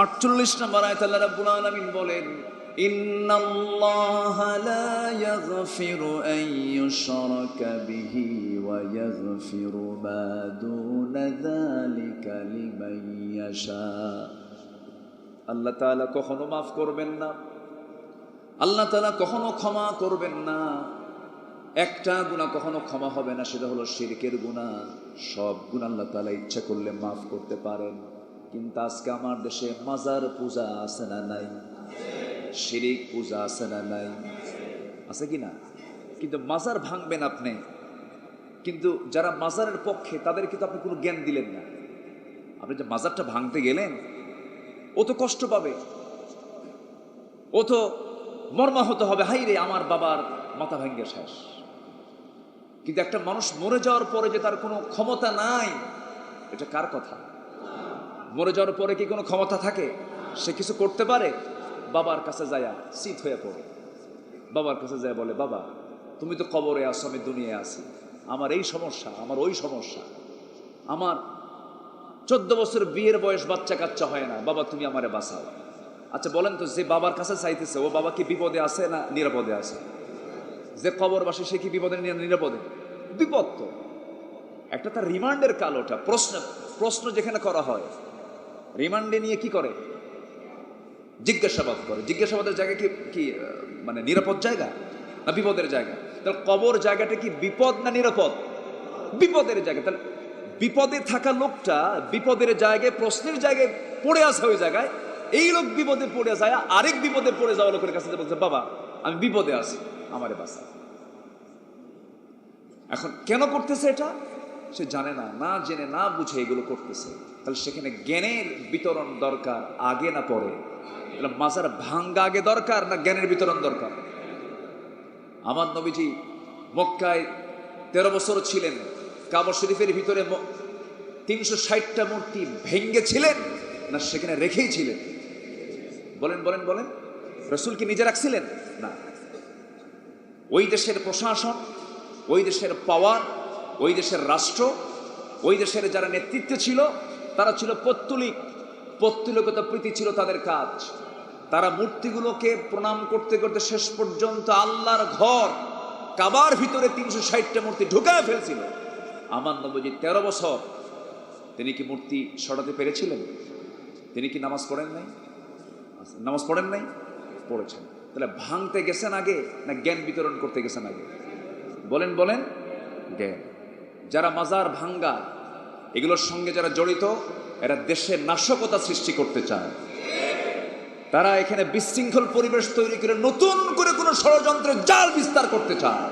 S1: 48 নম্বর আয়াতে আল্লাহ রাব্বুল আলামিন বলেন, ইন্নাল্লাহা লা ইয়াগফিরু আন ইউশরাকা বিহি ওয়া ইয়াগফিরু মা দুনা যালিকা লিমান ইয়াশা। আল্লাহ তাআলা কখনো মাফ করবেন না, আল্লাহ তাআলা কখনো ক্ষমা করবেন না। একটা গুনাহ কখনো ক্ষমা হবে না, সেটা হলো শিরকের গুনাহ। সব গুনাহ আল্লাহ তাআলা ইচ্ছা করলে মাফ করতে পারেন। কিন্তু আজকে আমার দেশে মাজার পূজা আছে না নাই? শিরিক পূজা আছে না নাই? আছে কি না? কিন্তু মাজার ভাঙবেন আপনি, কিন্তু যারা মাজারের পক্ষে তাদেরকে তো আপনি কোনো জ্ঞান দিলেন না। আপনি যে মাজারটা ভাঙতে গেলেন, ও তো কষ্ট পাবে, ও তো মর্মাহত হবে, হাই রে আমার বাবার মাথা ভাঙ্গে শেষ। কিন্তু একটা মানুষ মরে যাওয়ার পরে যে তার কোনো ক্ষমতা নাই, এটা কার কথা? মরে যাওয়ার পরে কি কোনো ক্ষমতা থাকে? সে কিছু করতে পারে? বাবার কাছে যায়া শীত হয়ে পড়ে, বাবার কাছে যায় বলে, বাবা তুমি তো কবরে আসো, আমি দুনিয়ায় আছি, আমার এই সমস্যা, আমার ওই সমস্যা, আমার 14 বছর বিয়ের বয়স, বাচ্চা কাচ্চা হয় না, বাবা তুমি আমারে বাঁচাও। আচ্ছা বলেন তো, যে বাবার কাছে চাইতেছে ও বাবা কি বিপদে আছে না নিরাপদে আছে? যে কবরবাসী সে কি বিপদে নিরাপদে? বিপদ তো একটা, তার রিমান্ডের কাল। ওটা প্রশ্ন যেখানে করা হয়, রিমান্ডে নিয়ে কি করে? জিজ্ঞাসাবাদ করে। জিজ্ঞাসাবাদের জায়গা কি নিরাপদ জায়গা না বিপদের জায়গা? তাহলে কবর জায়গাটা কি বিপদ না নিরাপদ? বিপদের জায়গা। তাহলে বিপদে থাকা লোকটা বিপদের জায়গায়, প্রশ্নের জায়গায় পড়ে আসে, ওই জায়গায় এই লোক বিপদে পড়ে যায়, আরেক বিপদে পড়ে যাওয়া লোকের কাছে বলছে, বাবা আমি বিপদে আছি, আমারে বাঁচা। এখন কেন করতেছে এটা? সে জানে না, না জেনে না বুঝে এগুলো করতেছে। তাহলে সেখানে জ্ঞানের বিতরণ দরকার আগে না পরে? মাজার ভাঙ্গা আগে দরকার না জ্ঞানের বিতরণ দরকার? আমার নবীজি মক্কায় 13 বছর ছিলেন, কাবা শরীফের ভিতরে 360টা মূর্তি ভেঙ্গেছিলেন না সেখানে রেখেই ছিলেন? বলেন বলেন বলেন। রাসূল কি নিজে রাখছিলেন? না। ওই দেশের প্রশাসন, ওই দেশের পাওয়ার, ওই দেশের রাষ্ট্র, ওই দেশের যারা নেতৃত্বে ছিল তারা ছিল পৌত্তলিকতা প্রীতি ছিল তাদের কাজ। তারা মূর্তিগুলোকে প্রণাম করতে করতে শেষ পর্যন্ত আল্লাহর ঘর কাবার ভিতরে 360টা মূর্তি ঢুকায় ফেলছিল। আমার নবীজি 13 বছর তিনি কি মূর্তি সরাতে পেরেছিলেন? তিনি কি নামাজ পড়েন নাই? নামাজ পড়েন নাই? পড়েছেন। তাহলে ভাঙতে গেছেন আগে না জ্ঞান বিতরণ করতে গেছেন আগে? বলেন বলেন। জ্ঞান। যারা মাজার ভাঙ্গা এগুলোর সঙ্গে যারা জড়িত, এরা দেশে নাশকতা সৃষ্টি করতে চায়। তারা এখানে বিশৃঙ্খল পরিবেশ তৈরি করে নতুন করে কোনো ষড়যন্ত্রের জাল বিস্তার করতে চায়।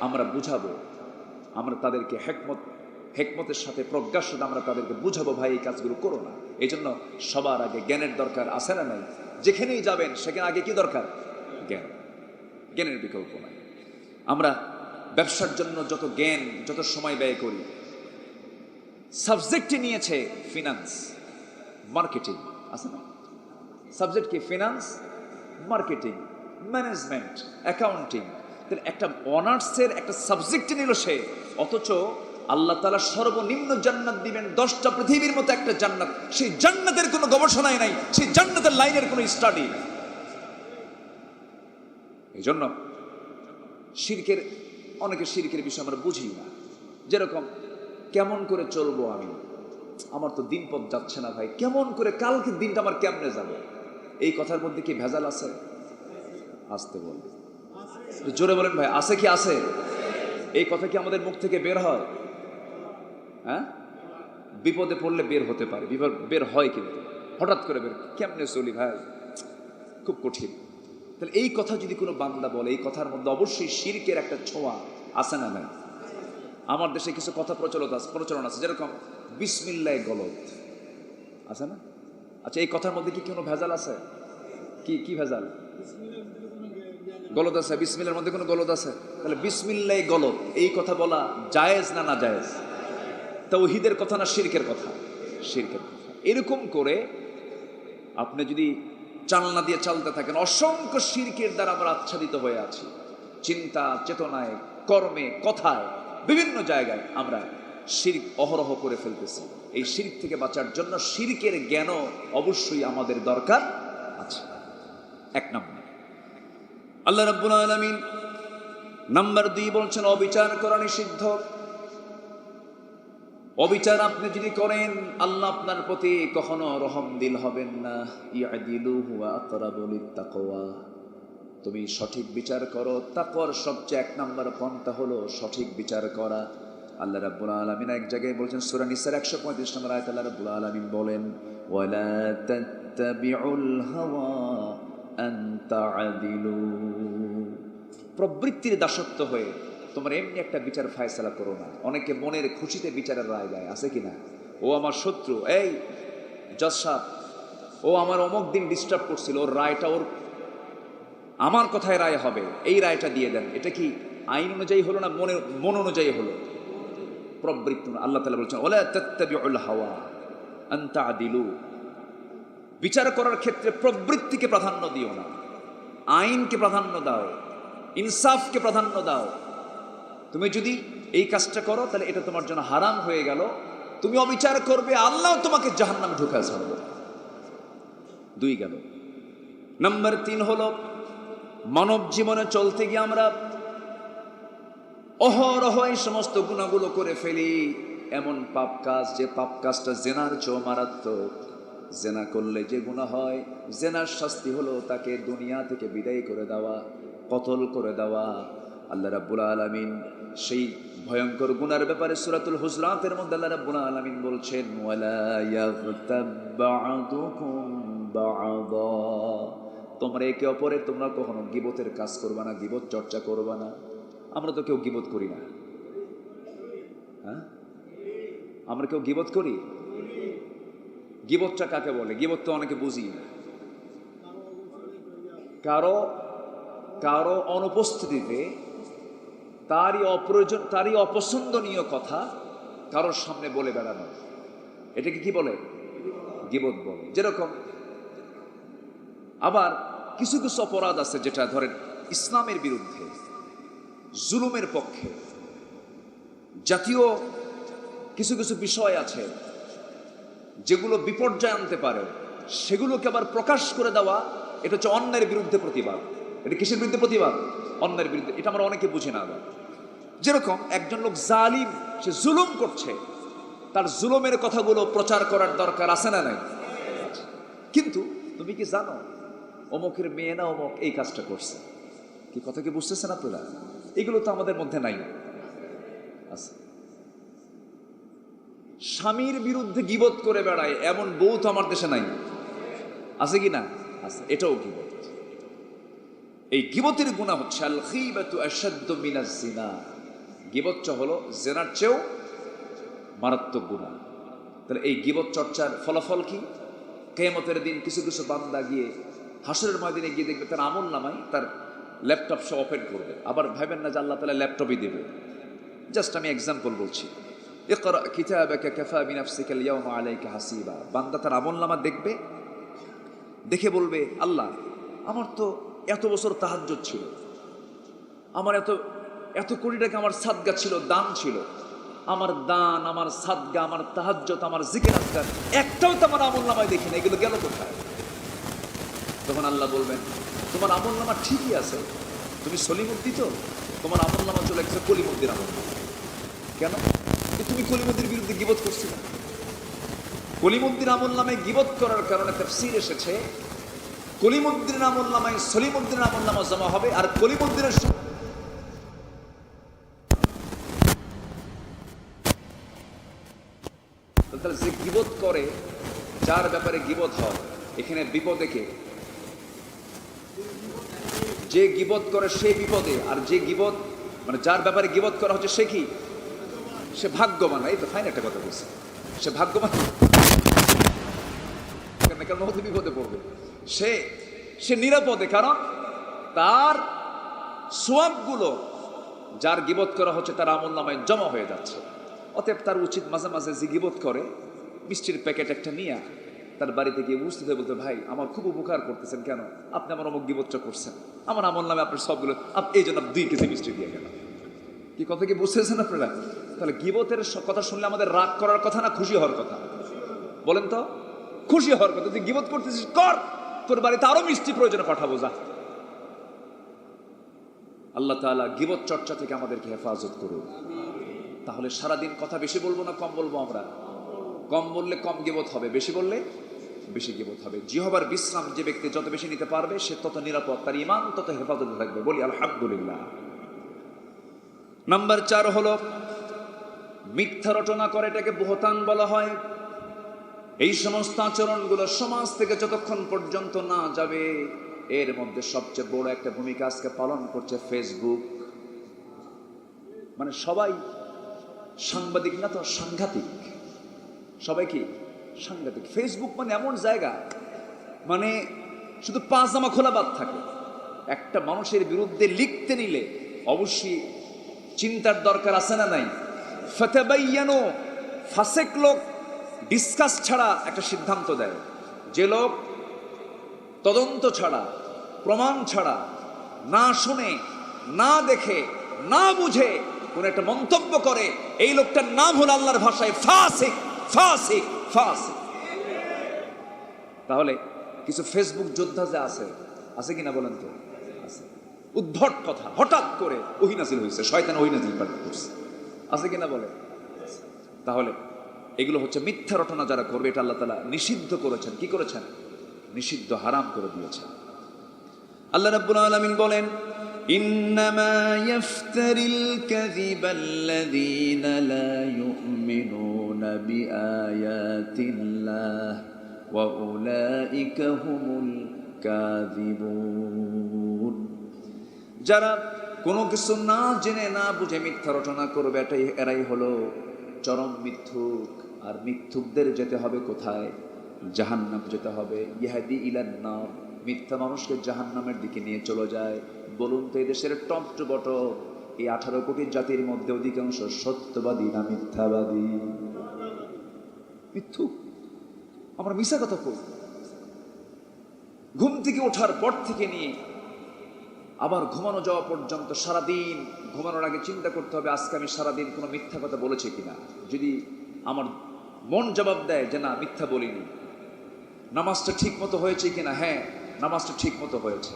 S1: আমরা বুঝাবো, আমরা তাদেরকে হেকমতের সাথে প্রজ্ঞার সাথে আমরা তাদেরকে বুঝাবো, ভাই এই কাজগুলো করো না। এই জন্য সবার আগে জ্ঞানের দরকার আছে না নাই? যেখানেই যাবেন সেখানে আগে কি দরকার? জ্ঞান। জ্ঞানের বিকল্প নাই। আমরা ব্যবসার জন্য যত জ্ঞান, যত সময় ব্যয় করি, সাবজেক্টে নিয়েছে ফিনান্স, মার্কেটিং, আছে না? সাবজেক্ট কি? Finance, marketing, management, accounting. তাহলে একটা অনার্সের একটা সাবজেক্টে নিল সে, অথচ আল্লাহ তাআলা সর্বনিম্ন জান্নাত দিবেন 10টা পৃথিবীর মতো একটা জান্নাত। সেই জান্নাতের কোনো গবেষণাই নাই, সেই জান্নাতের লাইনের কোনো স্টাডি। এই জন্য শিরকের, অনেকে শিরকের বিষয় আমরা বুঝি না। যেরকম কেমন করে চলবো আমি, আমার তো দিন পথ যাচ্ছে না ভাই, কেমন করে কালকের দিনটা আমার কেমনে যাবে? এই কথার মধ্যে কি ভেজাল আছে? আসতে বলবে, জোরে বলেন ভাই, আছে কি? আছে। এই কথা কি আমাদের মুখ থেকে বের হয়? হ্যাঁ, বিপদে পড়লে বের হতে পারে, বিপদ বের হয়, কিন্তু হঠাৎ করে বের কেমনে চলি ভাই, খুব কঠিন। তাহলে এই কথা যদি কোনো বান্দা বলে, এই কথার মধ্যে অবশ্যই শিরকের একটা ছোঁয়া আছে না নাই? আমার দেশে কিছু কথা প্রচলন আছে, যেরকম বিসমিল্লাহ গলত, আছে না? আচ্ছা, এই কথার মধ্যে কি কোনো ভেজাল আছে? কি ভেজাল? গলত আছে? বিসমিল্লাহর মধ্যে কোনো গলত আছে? তাহলে বিসমিল্লাহ গলত, এই কথা বলা জায়েজ না না জায়েজ? তাওহীদের কথা না শিরকের কথা? শিরকের কথা। এরকম করে আপনি যদি চালনা দিয়ে চালতে থাকেন, অসংখ্য শিরকের দ্বারা আমরা আচ্ছাদিত হয়ে আছি। চিন্তা চেতনায়, কর্মে, কথায়, বিভিন্ন জায়গায় আমরা শিরক অহরহ করে ফেলতেছি। এই শিরক থেকে বাঁচার জন্য শিরকের জ্ঞানও অবশ্যই আমাদের দরকার আছে। 1 নম্বর, আল্লাহ রাব্বুল আলামিন নাম্বার 2 বলছেন অবিচার করা নিষিদ্ধ। অবিচার আপনি যদি করেন, আল্লাহ আপনার প্রতি কখনো রহম দিল হবেন না। ইয়াদিলু হুয়া আকরাবু লিত্তাকওয়া, তুমি সঠিক বিচার করো। তাকওয়ার সবচেয়ে 1 নম্বর পন্থা হলো সঠিক বিচার করা। আল্লাহ রাব্বুল আলামিন এক জায়গায় বলছেন, সূরা নিসার 135 নম্বর আয়াতে আল্লাহ রাব্বুল আলামিন বলেন, ওয়ালা তাত্তাবিউল হাওয়া আন তা'দিলু, প্রবৃত্তির দাসত্ব হয়ে তোমরা এমনি একটা বিচার ফায়সালা করো না। অনেকে মনের খুশিতে বিচারের রায় দেয়, আছে কিনা? ও আমার শত্রু, এই জজ সাহেব, ও আমার অমুক দিন ডিস্টার্ব করছিল, ওর রায়টা ওর আমার কথায় রায় হবে, এই রায়টা দিয়ে দেন। এটা কি আইন অনুযায়ী হলো না মন অনুযায়ী হলো? প্রবৃত্তি। আল্লাহ তাআলা বলছেন, ওয়ালা তাত্তাবিউল হাওয়া আন তা'দিলু, বিচার করার ক্ষেত্রে প্রবৃত্তিকে প্রাধান্য দিও না, আইনকে প্রাধান্য দাও, ইনসাফকে প্রাধান্য দাও। তুমি যদি এই কাজটা করো তাহলে এটা তোমার জন্য হারাম হয়ে গেল, তুমি অবিচার করবে, আল্লাহ তোমাকে জাহান্নামে ঢুকায় ছাড়বে। 2 গেল। নাম্বার 3 হলো মানব জীবনে চলতে গিয়ে আমরা অহরহ এই সমস্ত গুনাহগুলো করে ফেলি। এমন পাপ কাজ, যে পাপ কাজটা জেনার চেয়েও মারাত্মক। জেনা করলে যে গুনাহ হয়, জেনার শাস্তি হলো তাকে দুনিয়া থেকে বিদায় করে দেওয়া, কতল করে দেওয়া। আল্লাহ রাব্বুল আলামিন সেই ভয়ঙ্কর গুনার ব্যাপারে সূরাতুল হুজরাতের মধ্যে আল্লাহ রাব্বুল আলামিন বলছেন, ওয়ালা ইয়াগতাব বা'দুকুম বা'দা, তোমরা একে অপরের তোমরা কখনো গীবতের কাজ করবা না, গীবত চর্চা করবা না। আমরা তো কেউ গীবত করি না, হ্যাঁ? আমরা কেউ গীবত করি? গীবতটা কাকে বলে? গীবত তো অনেকে বুঝি না। কারো অনুপস্থিতিতে তারই অপছন্দনীয় কথা কারোর সামনে বলে বেড়ানো, এটাকে কি বলে? গীবত বলে। যেরকম আবার কিছু কিছু অপরাধ আছে যেটা ধরেন ইসলামের বিরুদ্ধে, জুলুমের পক্ষে, জাতীয় কিছু কিছু বিষয় আছে যেগুলো বিপর্যয় আনতে পারে, সেগুলোকে আবার প্রকাশ করে দেওয়া, এটা হচ্ছে অন্যের বিরুদ্ধে প্রতিবাদ। এটা কিসের বিরুদ্ধে প্রতিবাদ? অন্যের বিরুদ্ধে। এটা আমরা অনেকে বুঝি না। আবার যেরকম একজন লোক জালিম, সে জুলুম করছে, তার জুলুমের কথাগুলো প্রচার করার দরকার আছে না নাই? কিন্তু তুমি কি জানো অমুকের মেয়ে না অমুক এই কাজটা করছে? কি কথা কি বুঝতেছেন আপনারা? এগুলো তো আমাদের মধ্যে নাই। আছে। স্বামীর বিরুদ্ধে গীবত করে বেড়ায় এমন বউ তো আমার দেশে নাই। আছে কি না? আছে। এটাও গীবত। এই গীবতের গুনাহ হচ্ছে আল গীবাতু আশাদ্দু মিনাজ জিনা। গীবতটা হলো জিনার চেয়েও মারাত্মক গুনাহ। তাহলে এই গীবত চর্চার ফলাফল কি? কিয়ামতের দিন কিছু কিছু বান্দা গিয়ে হাসরের ময়দানে গিয়ে দেখবে তার আমলনামায় তার ল্যাপটপ সহ ওপেন করবে। আবার ভাবেন না যে আল্লাহ তাআলা ল্যাপটপই দেবে। জাস্ট আমি এক্সাম্পল বলছি। ইকরা কিতাবাকা কাফা বিনাফসিকা আল ইয়াওমা আলাইকা হাসিবা। বান্দা তার আমলনামা দেখবে, দেখে বলবে আল্লাহ আমার তো এত বছর তাহাজ্জুদ ছিল, আমার এত কোটি টাকা আমার সাদগা ছিল, দান ছিল, আমার দান, আমার সাদগা, আমার তাহাজ্জুদ, আমার জিকির আজকার একটাও তো আমার আমলনামায় দেখি না, এগুলো গেল কোথায়? তখন আল্লাহ বলবেন তোমার আমলনামা ঠিকই আছে, তুমি সলিমুদ্দি, তো তোমার আমলনামা চলে গেছে কলিমুদ্দির আমলনামা। কেন? তুমি কলিমুদ্দির বিরুদ্ধে গীবত করছিলে। কলিমুদ্দির আমলনামায় গীবত করার কারণে তাফসীর এসেছে কলিমুদ্দিনের আমলনামায় সলিমুদ্দিনের আমলনামা জমা হবে, আর কলিমুদ্দিনের তাহলে যে গীবত করে, যার ব্যাপারে গীবত হয়, এখানে বিপদে কে? যে গীবত করে সে বিপদে, আর যে গীবত মানে যার ব্যাপারে গীবত করা হচ্ছে সে কি? সে ভাগ্যবান। এই তো ফাইন একটা কথা বলছে, সে ভাগ্যবান। কেন বিপদে পড়বে? সে নিরাপদে, কারণ তার সোয়াবগুলো যার গীবত করা হচ্ছে তার আমলনামায় জমা হয়ে যাচ্ছে। অতএব তার উচিত মাঝে মাঝে যে গীবত করে মিষ্টির প্যাকেট একটা নিয়ে তার বাড়িতে গিয়ে উপস্থিত হয়ে বলতে, ভাই আমার খুব উপকার করতেছেন, কেন? আপনি আমার অমুক গীবতটা করছেন, আমার আমলনামে আপনার সবগুলো, এই জন্য 2 কেজি মিষ্টি দিয়ে গেল। কি কথা কি বুঝতেছেন আপনারা? তাহলে গীবতের কথা শুনলে আমাদের রাগ করার কথা না খুশি হওয়ার কথা? বলেন তো, খুশি হওয়ার কথা। তুই গীবত করতেছিস, কর, তোর বাড়িতে আরো মিষ্টি প্রয়োজনে পাঠাবো, যা। আল্লাহ তাআলা গীবত চর্চা থেকে আমাদেরকে হেফাজত করুন। তাহলে সারাদিন কথা বেশি বলবো না কম বলবো? আমরা কম বললে কম গীবত হবে, বেশি বললে বেশি গীবত হবে। জিহবার বিশ্রাম যে ব্যক্তি যত বেশি নিতে পারবে সে তত নিরাপদ, তার ঈমান তত হেফাজতে থাকবে। বলি আলহামদুলিল্লাহ। নাম্বার 4 হলো মিথ্যা রটনা করে, এটাকে বুহতান বলা হয়। এই সমস্ত আচরণগুলো সমাজ থেকে যতক্ষণ পর্যন্ত না যাবে, এর মধ্যে সবচেয়ে বড় একটা ভূমিকা আজকে পালন করছে ফেসবুক। মানে সবাই সাংবাদিক না, তো সাংঘাতিক। সবাই কি সাংঘাতিক। ফেসবুক মানে এমন জায়গা, মানে শুধু পাজামা খোলা বাদ থাকে। একটা মানুষের বিরুদ্ধে লিখতে নিলে অবশ্যই চিন্তার দরকার আছে না নাই? ফাতাবায়ানু, ফাসেক লোক ডিসকাস ছাড়া একটা সিদ্ধান্ত দেয়। যে লোক তদন্ত ছাড়া, প্রমাণ ছাড়া, না শুনে, না দেখে, না বুঝে কোন একটা মন্তব্য করে, এই লোকটার নাম হলো আল্লাহর ভাষায় ফাসিক, ফাসিক, ফাসিক। তাহলে কিছু ফেসবুক যোদ্ধা যে আছে কিনা বলেন তো? আছে। উদ্ভট কথা হঠাৎ করে ওহী নাযিল হয়েছে, শয়তান ওহী নাযিল করছে, আছে কিনা বলে? তাহলে এগুলো হচ্ছে মিথ্যা রটনা যারা করবে, এটা আল্লাহ তাআলা নিষিদ্ধ করেছেন। কি করেছেন? নিষিদ্ধ, হারাম করে দিয়েছেন। আল্লাহ রাব্বুল আলামিন বলেন, ইন্নামা ইয়াফতারিল কাযিবাল্লাযীনা লা ইউমিনুনা বিআয়াতিল্লাহ ওয়া উলাইকা হুমুল কাযিবুন। যারা কোনো কিছু না জেনে না বুঝে মিথ্যা রটনা করবে, এরাই হলো চরম মিথ্যুক। আর মিথ্যুকদের যেতে হবে কোথায়? জাহান্নাম যেতে হবে। ইহাদি ইলান নার, মিথ্যা মানুষকে জাহান্নামের দিকে নিয়ে চলে যায়। বলুন তো, এই দেশের টপ টু বটম এই 18 কোটি জাতির মধ্যে অধিকাংশ সত্যবাদী না মিথ্যাবাদী? মিথ্যুক। আমরা মিথ্যা কথা কই। ঘুম থেকে ওঠার পর থেকে নিয়ে আবার ঘুমানো যাওয়া পর্যন্ত সারাদিন, ঘুমানোর আগে চিন্তা করতে হবে আজকে আমি সারাদিন কোনো মিথ্যা কথা বলেছি কিনা। যদি আমার মন জবাব দেয় যে না মিথ্যা বলিনি, নামাজটা ঠিক মতো হয়েছে কিনা? হ্যাঁ, নামাজটা ঠিক মতো হয়েছে।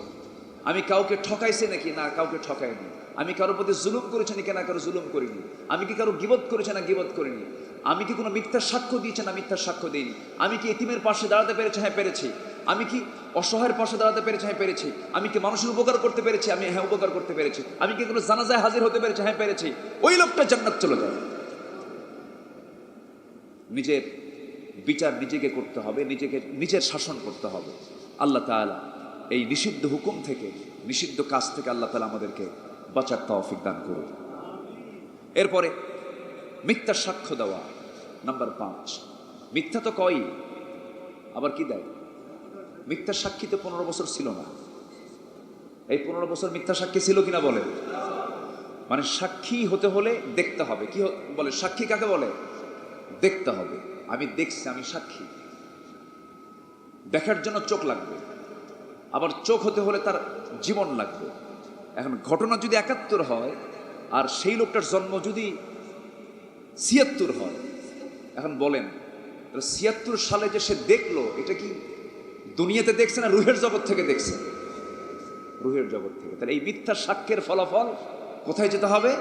S1: আমি কাউকে ঠকাইছি নাকি? না, কাউকে ঠকাইনি। আমি কারোর প্রতি জুলুম করেছি নাকি? না, কারো জুলুম করিনি। আমি কি কারো গীবত করেছি না গীবত করিনি? আমি কি কোনো মিথ্যার সাক্ষ্য দিয়েছি না মিথ্যার সাক্ষ্য দিইনি? আমি কি এতিমের পাশে দাঁড়াতে পেরেছি? হ্যাঁ, পেরেছি। আমি কি অসহায়ের পাশে দাঁড়াতে পেরেছি? হ্যাঁ, পেরেছি। আমি কি মানুষের উপকার করতে পেরেছি? আমি হ্যাঁ, উপকার করতে পেরেছি। আমি কি কোনো জানাজায় হাজির হতে পেরেছি? হ্যাঁ, পেরেছি। ওই লোকটা জান্নাত চলে যায়। নিজের বিচার নিজেকে করতে হবে, নিজের শাসন করতে হবে। আল্লাহ তাআলা এই নিষিদ্ধ হুকুম থেকে, নিষিদ্ধ কাজ থেকে আল্লাহ তাআলা আমাদেরকে বাঁচার তৌফিক দান করুন। এরপরে মিথ্যা সাক্ষ্য দেওয়া, নাম্বার 5। মিথ্যা তো কয়, আবার কি দেয়? মিথ্যা সাক্ষী তো 15 বছর ছিল না। এই 15 বছর মিথ্যা সাক্ষী ছিল কিনা বলে? মানে সাক্ষী হতে হলে দেখতে হবে। কি বলে সাক্ষী কাকে বলে? দেখতে হবে। আমি দেখছি, আমি সাক্ষী। দেখার জন্য চোখ লাগবে, আবার চোখ হতে হলে তার জীবন লাগবে। এখন ঘটনা যদি 71 হয় আর সেই লোকটার জন্ম যদি 76 হয়, এখন বলেন 76 সালে যে সে দেখলো, এটা কি দুনিয়াতে দেখছে না রুহের জগৎ থেকে দেখছে? রুহের জগৎ থেকে। তাহলে এই মিথ্যা সাক্ষ্যের ফলাফল কোথায় যেতে হবে?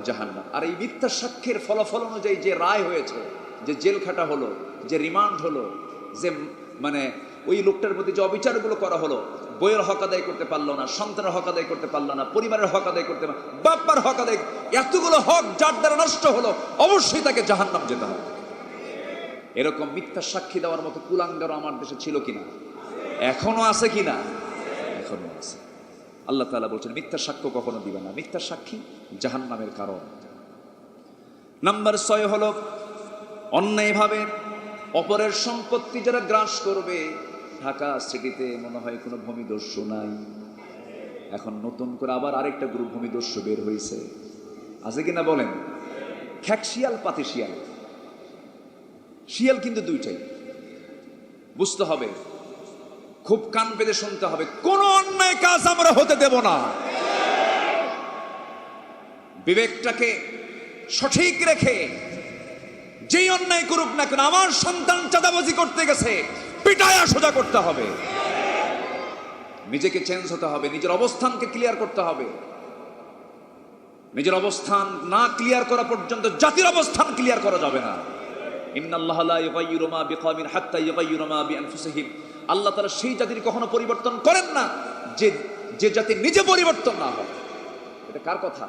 S1: জাহান্নাম। আর এই মিথ্যা সাক্ষ্যের ফলাফল অনুযায়ী যে রায় হয়েছে, যে জেল খাটা হলো, যে রিমান্ড হলো, যে মানে ওই লোকটার প্রতি যে অবিচারগুলো করা হলো, বইয়ের হক আদায় করতে পারলো না, সন্তানের হক আদায় করতে পারলো না, পরিবারের হক আদায় করতে পারলো, বাপ্পার হক আদায়, এতগুলো হক যার দ্বারা নষ্ট হলো, অবশ্যই তাকে জাহান্নাম যেতে হবে। এরকম মিথ্যা সাক্ষী দেওয়ার মতো কুলাঙ্গার আমার দেশে ছিল কিনা? এখনো আছে কিনা? এখনো আছে। আল্লাহ তাআলা বলছেন মিথ্যা সাক্ষ্য কখনো দিবে না। মিথ্যা সাক্ষী জাহান্নামের কারণ। নাম্বার 6 হলো অন্যায়ভাবে অপরের সম্পত্তি যারা গ্রাস করবে। ঢাকা সিটিতে মনে হয় কোনো ভূমিদস্যু নাই। এখন নতুন করে আবার আরেকটা গ্রুপ ভূমিদস্যু বের হয়েছে, আছে কিনা বলেন? খ্যাকশিয়াল, পাতি শিয়াল। শিয়াল কিন্তু দুইটাই। বুঝতে হবে, খুব কান পেতে শুনতে হবে, কোন অন্যায় কাজ আমরা হতে দেব না। বিবেকটাকে সঠিক রেখে যেই অন্যায় করুক না কেন, আমার সন্তান চাঁদাবাজি করতে গেছে, পিটায়া সোজা করতে হবে। নিজেকে চেঞ্জ হতে হবে, নিজের অবস্থানকে ক্লিয়ার করতে হবে। নিজের অবস্থান না ক্লিয়ার করা পর্যন্ত জাতির অবস্থান ক্লিয়ার করা যাবে না। ইন্নাল্লাহা লা ইউগাইয়িরু মা বিকওমিন হাত্তা ইউগাইয়িরু মা বিআনফুসিহিম। আল্লাহ তাআলা সেই জাতির কখনো পরিবর্তন করেন না যে জাতি নিজে পরিবর্তন না হয়। এটা কার কথা?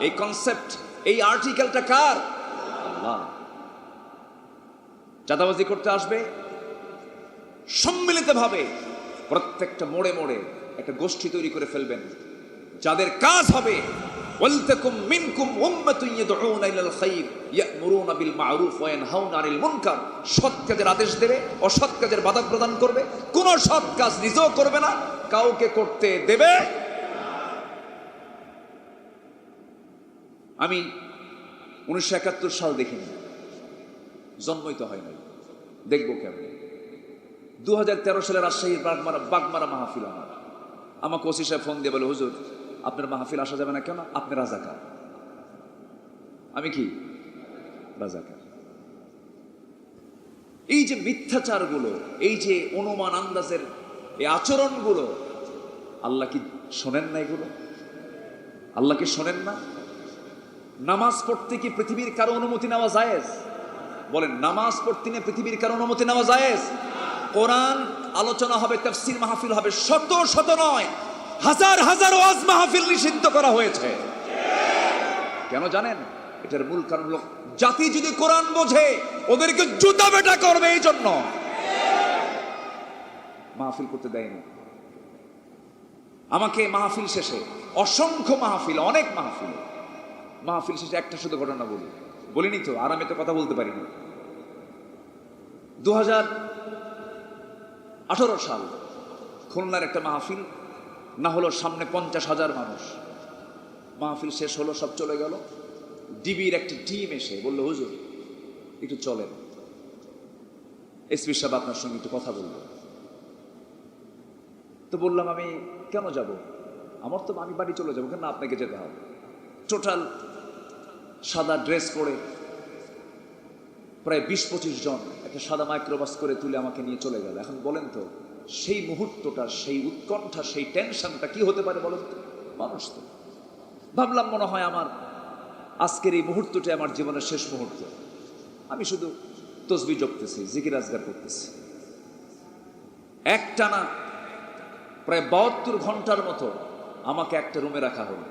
S1: এই কনসেপ্ট, এই আর্টিকেলটা কার? আল্লাহ। চাঁদাবাজি করতে আসবে, সম্মিলিতভাবে প্রত্যেকটা মোড়ে মোড়ে একটা গোষ্ঠী তৈরি করে ফেলবেন, যাদের কাজ হবে ওয়ালতাকুম মিনকুম উম্মাতুন ইয়াদউনা ইলাল খায়র ইয়া'মুরুনা বিল মা'রুফ ওয়া ইয়ানহাউনা আনিল মুনকার। সৎ কাজের আদেশ দেবে, অসৎ কাজের বাধা প্রদান করবে। কোন সৎ কাজ নিজেও করবে না, কাউকে করতে দেবে। আমি 1971 সাল দেখিনি, জন্মই তো হয় নাই, দেখবো কেমন। 2013 সালে রাজশাহীর বাগমারা মাহফিল। আমাকে ওসি সাহেব ফোন দিয়ে বলে, হুজুর আপনার মাহফিল আসা যাবে না কেন? আপনি রাজাকার। আমি কি রাজাকার? এই যে মিথ্যাচারগুলো, এই যে অনুমান আন্দাজের এই আচরণগুলো, আল্লাহ কি শোনেন না? এগুলো আল্লাহ কি শোনেন না? নামাজ পড়তে কি পৃথিবীর কারো অনুমতি নেওয়া জায়েজ? বলেন, নামাজ পড়তে নিয়ে পৃথিবীর কারো অনুমতি নেওয়া জায়েজ? কোরআন আলোচনা হবে, তাফসীর মাহফিল হবে, শত শত নয় হাজার হাজার ওয়াজ মাহফিল নিষিদ্ধ করা হয়েছে। কেন জানেন? এটার মূল কারণ হলো জাতি যদি কোরআন বোঝে ওদেরকে জুতা বেটা করবে, এই জন্য মাহফিল করতে দেয়নি। আমাকে মাহফিল শেষে অসংখ্য মাহফিল, অনেক মাহফিল শেষে একটা শুধু ঘটনা বলিনি তো, আর আমি তো কথা বলতে পারিনি। 2018 সাল খুলনার একটা মাহফিল, না হলো সামনে 50,000 মানুষ। মাহফিল শেষ হলো, সব চলে গেল। ডিবির একটা টিম এসে বললো, হুজুর একটু চলেন, এসপি সাহেব আপনার সঙ্গে একটু কথা বলবো। তো বললাম, আমি কেন যাব? আমি বাড়ি চলে যাবো। কেন? আপনাকে যেতে হবে। টোটাল সাদা ড্রেস পরে প্রায় 20-25 জন একটা সাদা মাইক্রোবাস করে তুলে আমাকে নিয়ে চলে গেল। এখন বলেন তো সেই মুহূর্তটা, সেই উৎকণ্ঠা, সেই টেনশনটা কি হতে পারে বলেন তো? মানুষ তো ভাবলাম মনে হয় আমার আজকের এই মুহূর্তটা আমার জীবনের শেষ মুহূর্ত। আমি শুধু তসবিহ জপতেছি, জিকির আজগার করতেছি। একটানা প্রায় 72 ঘন্টার মতো আমাকে একটা রুমে রাখা হলো।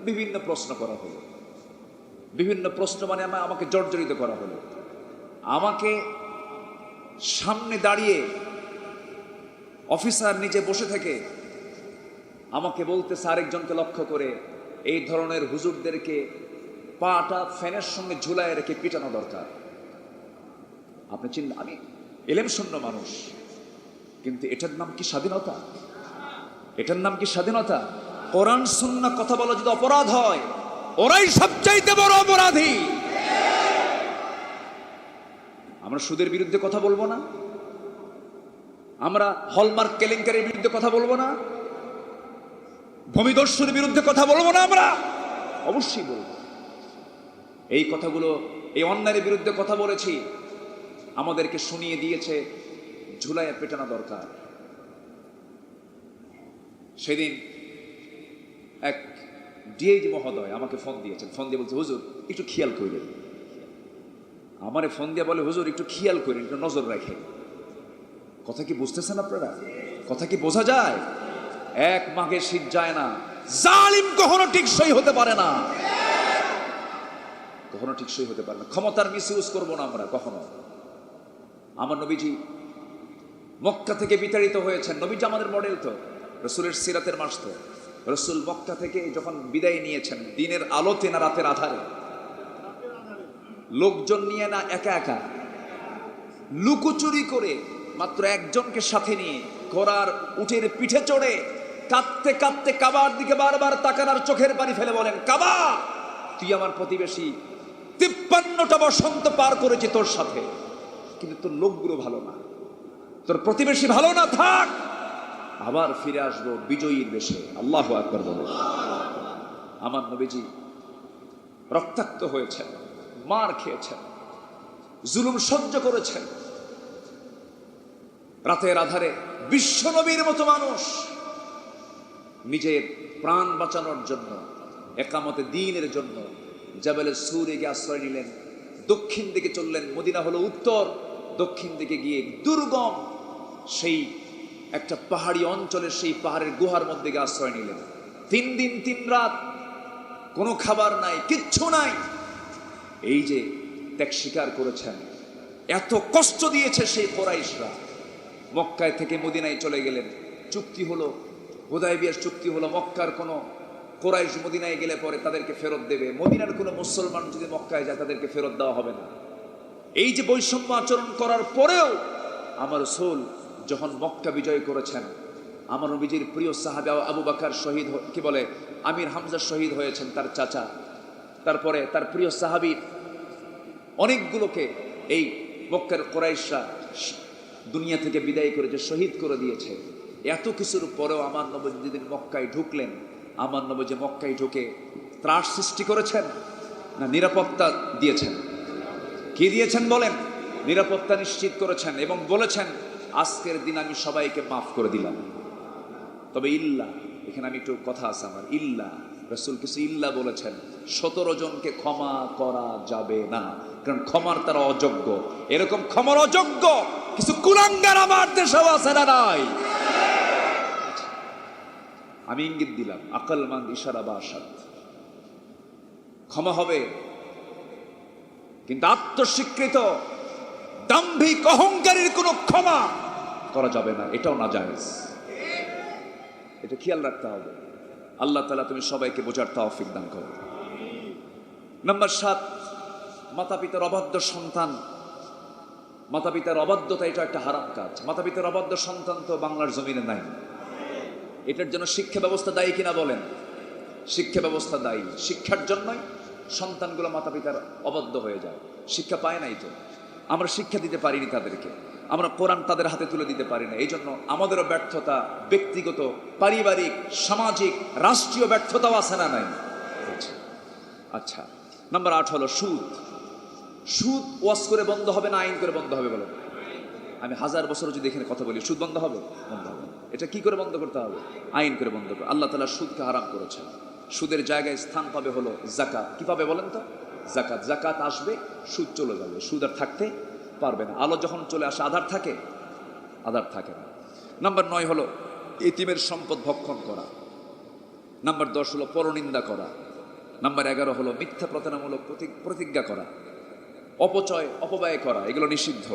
S1: বিভিন্ন প্রশ্ন করা হলো, বিভিন্ন প্রশ্ন মানে আমাকে জর্জরিত করা হলো। আমাকে সামনে দাঁড়িয়ে অফিসার নিচে বসে থেকে আমাকে বলতেছে আরেকজনকে লক্ষ্য করে, এই ধরনের হুজুরদেরকে পাটা ফ্যানের সঙ্গে ঝুলায় রেখে পিটানো দরকার। আপনি চিন্তা, আমি এলেম শূন্য মানুষ, কিন্তু এটার নাম কি স্বাধীনতা? এটার নাম কি স্বাধীনতা? কোরআন সুন্নাহ কথা বলা যদি অপরাধ হয়, ওরাই সবচাইতে বড় অপরাধী। আমরা সুদের বিরুদ্ধে কথা বলবো না? আমরা হলমার্ক কেলেঙ্কারির বিরুদ্ধে কথা বলবো না? ভূমিদস্যুর বিরুদ্ধে কথা বলবো না? আমরা অবশ্যই বলবো। এই কথাগুলো, এই অন্যায়ের বিরুদ্ধে কথা বলেছি, আমাদেরকে শুনিয়ে দিয়েছে ঝুলাইয়া পেটানো দরকার। সেদিন এক ডিআইজি মহোদয় আমাকে ফোন দিয়েছেন। ফোন দিয়ে বলছে, হুজুর একটু খেয়াল করেন। আমারে ফোন দিয়ে বলে, হুজুর একটু খেয়াল করেন, একটু নজর রাখেন। কথা কি বুঝতেছেন আপনারা? কথা কি বোঝা যায়? এক মাঘে শীত যায় না, জালিম কখনো টিকসই হতে পারে না, কখনো টিকসই হতে পারে না। ক্ষমতার মিসইউজ করবো না আমরা কখনো। আমার নবীজি মক্কা থেকে বিতাড়িত হয়েছেন। নবীজি আমাদের মডেল তো, রসুলের সিরাতের মাস তো। রসুল মক্কা থেকে যখন বিদায় নিয়েছেন, দিনের আলোতে না রাতের আধারে, লোকজন নিয়ে না একা একা, লুকোচুরি করে মাত্র একজনকে সাথে নিয়ে ঘোড়ার উটের পিঠে চড়ে কাঁদতে কাঁদতে কাবার দিকে বারবার তাকান আর চোখের পানি ফেলে বলেন, কাবা তুই আমার প্রতিবেশী, 53টা বসন্ত পার করেছি তোর সাথে, কিন্তু তোর লোকগুলো ভালো না, তোর প্রতিবেশী ভালো না, থাক, আবার ফিরে আসবো বিজয়ীর বেশে। আল্লাহু আকবার বলে। আমার নবীজি রক্তাক্ত হয়েছেন, মার খেয়েছেন, জুলুম সহ্য করেছেন। রাতের আধারে বিশ্ব নবীর মতো মানুষ নিজের প্রাণ বাঁচানোর জন্য, একামতে দ্বীনের জন্য জাবালে সূরে গিয়ে আশ্রয় নিলেন। দক্ষিণ দিকে চললেন, মদিনা হলো উত্তর, দক্ষিণ দিকে গিয়ে দুর্গম সেই একটা পাহাড়ি অঞ্চলের সেই পাহাড়ের গুহার মধ্যে গিয়ে আশ্রয় নিলেন। 3 দিন 3 রাত, কোনো খাবার নাই, কিচ্ছু নাই। এই যে ত্যাগ স্বীকার করেছেন, এত কষ্ট দিয়েছে সেই কুরাইশরা। মক্কায় থেকে মদিনায় চলে গেলেন, চুক্তি হলো, হুদায়বিয়ার চুক্তি হলো, মক্কার কোনো কুরাইশ মদিনায় গেলে পরে তাদেরকে ফেরত দেবে, মদিনার কোনো মুসলমান যদি মক্কায় যায় তাদেরকে ফেরত দেওয়া হবে না। এই যে বৈষম্য আচরণ করার পরেও আমার রাসূল যখন মক্কা বিজয় করেছেন, আমার নবীজির প্রিয় সাহাবী আবু বকর শহীদ, কি বলে, আমির হামজা শহীদ হয়েছেন, তার চাচা। তারপরে তার প্রিয় সাহাবী অনেকগুলোকে এই মক্কার কুরাইশরা দুনিয়া থেকে বিদায় করে যে শহীদ করে দিয়েছে। এত কিছুর পরেও আমার নবী যেদিন মক্কায় ঢুকলেন, আমার নবী মক্কায় ঢুকে ত্রাস সৃষ্টি করেছেন না নিরাপত্তা দিয়েছেন? কি দিয়েছেন বলেন? নিরাপত্তা নিশ্চিত করেছেন এবং বলেছেন, আজকের দিন আমি সবাইকে মাফ করে দিলাম, তবে ইল্লা, এখানে আমি একটু কথা আছে আমার, ইল্লা, রাসূল কিছু ইল্লা বলেছেন, 17 জনকে ক্ষমা করা যাবে না, কারণ ক্ষমার তারা অযোগ্য। এরকম ক্ষমার অযোগ্য কিছু কুলাঙ্গার আমার দেশেও আছে না নাই? আমি ইঙ্গিত দিলাম, আকলমান্দ ইশারা বাসাত, ক্ষমা হবে, কিন্তু আত্মস্বীকৃত দাম্ভিক অহংকারীর কোনো ক্ষমা করা যাবে না, এটাও নাজায়েজ। এটা খেয়াল রাখতে হবে। আল্লাহ তাআলা তুমি সবাইকে বোঝার তৌফিক দান করো। নাম্বার 7, মাতা পিতার অবাধ্য সন্তান। মাতা পিতার অবাধ্যতা এটা একটা হারাম কাজ। মাতা পিতার অবাধ্য সন্তান তো বাংলার জমিনে নাই। এটার জন্য শিক্ষা ব্যবস্থা দায়ী কিনা বলেন? শিক্ষা ব্যবস্থা দায়ী। শিক্ষার জন্যই সন্তানগুলো মাতা পিতার অবাধ্য হয়ে যায়, শিক্ষা পায় নাই। তো আমরা শিক্ষা দিতে পারিনি তাদেরকে, আমরা কোরআন তাদের হাতে তুলে দিতে পারি না। এই জন্য আমাদেরও ব্যর্থতা, ব্যক্তিগত, পারিবারিক, সামাজিক, রাষ্ট্রীয় ব্যর্থতাও আছে না নাই? আচ্ছা, নাম্বার 8 হলো সুদ। সুদ ওয়াজ করে বন্ধ হবে না আইন করে বন্ধ হবে বলেন? আমি 1000 বছর যদি এখানে কথা বলি সুদ বন্ধ হবে? বন্ধ হবে না। এটা কি করে বন্ধ করতে হবে? আইন করে বন্ধ করে। আল্লাহ তাআলা সুদকে হারাম করেছেন। সুদের জায়গায় স্থান পাবে হলো যাকাত। কি পাবে বলেন তো? যাকাত। যাকাত আসবে, সুদ চলে যাবে, সুদ আর থাকতে পারবে না। আলো যখন চলে আসে আধার থাকে? আধার থাকে না। নাম্বার 9 হলো এতিমের সম্পদ ভক্ষণ করা। নাম্বার 10 হলো পরনিন্দা করা। নাম্বার 11 হলো মিথ্যা প্রতারণামূলক প্রতিজ্ঞা করা, অপব্যয় করা, এগুলো নিষিদ্ধ।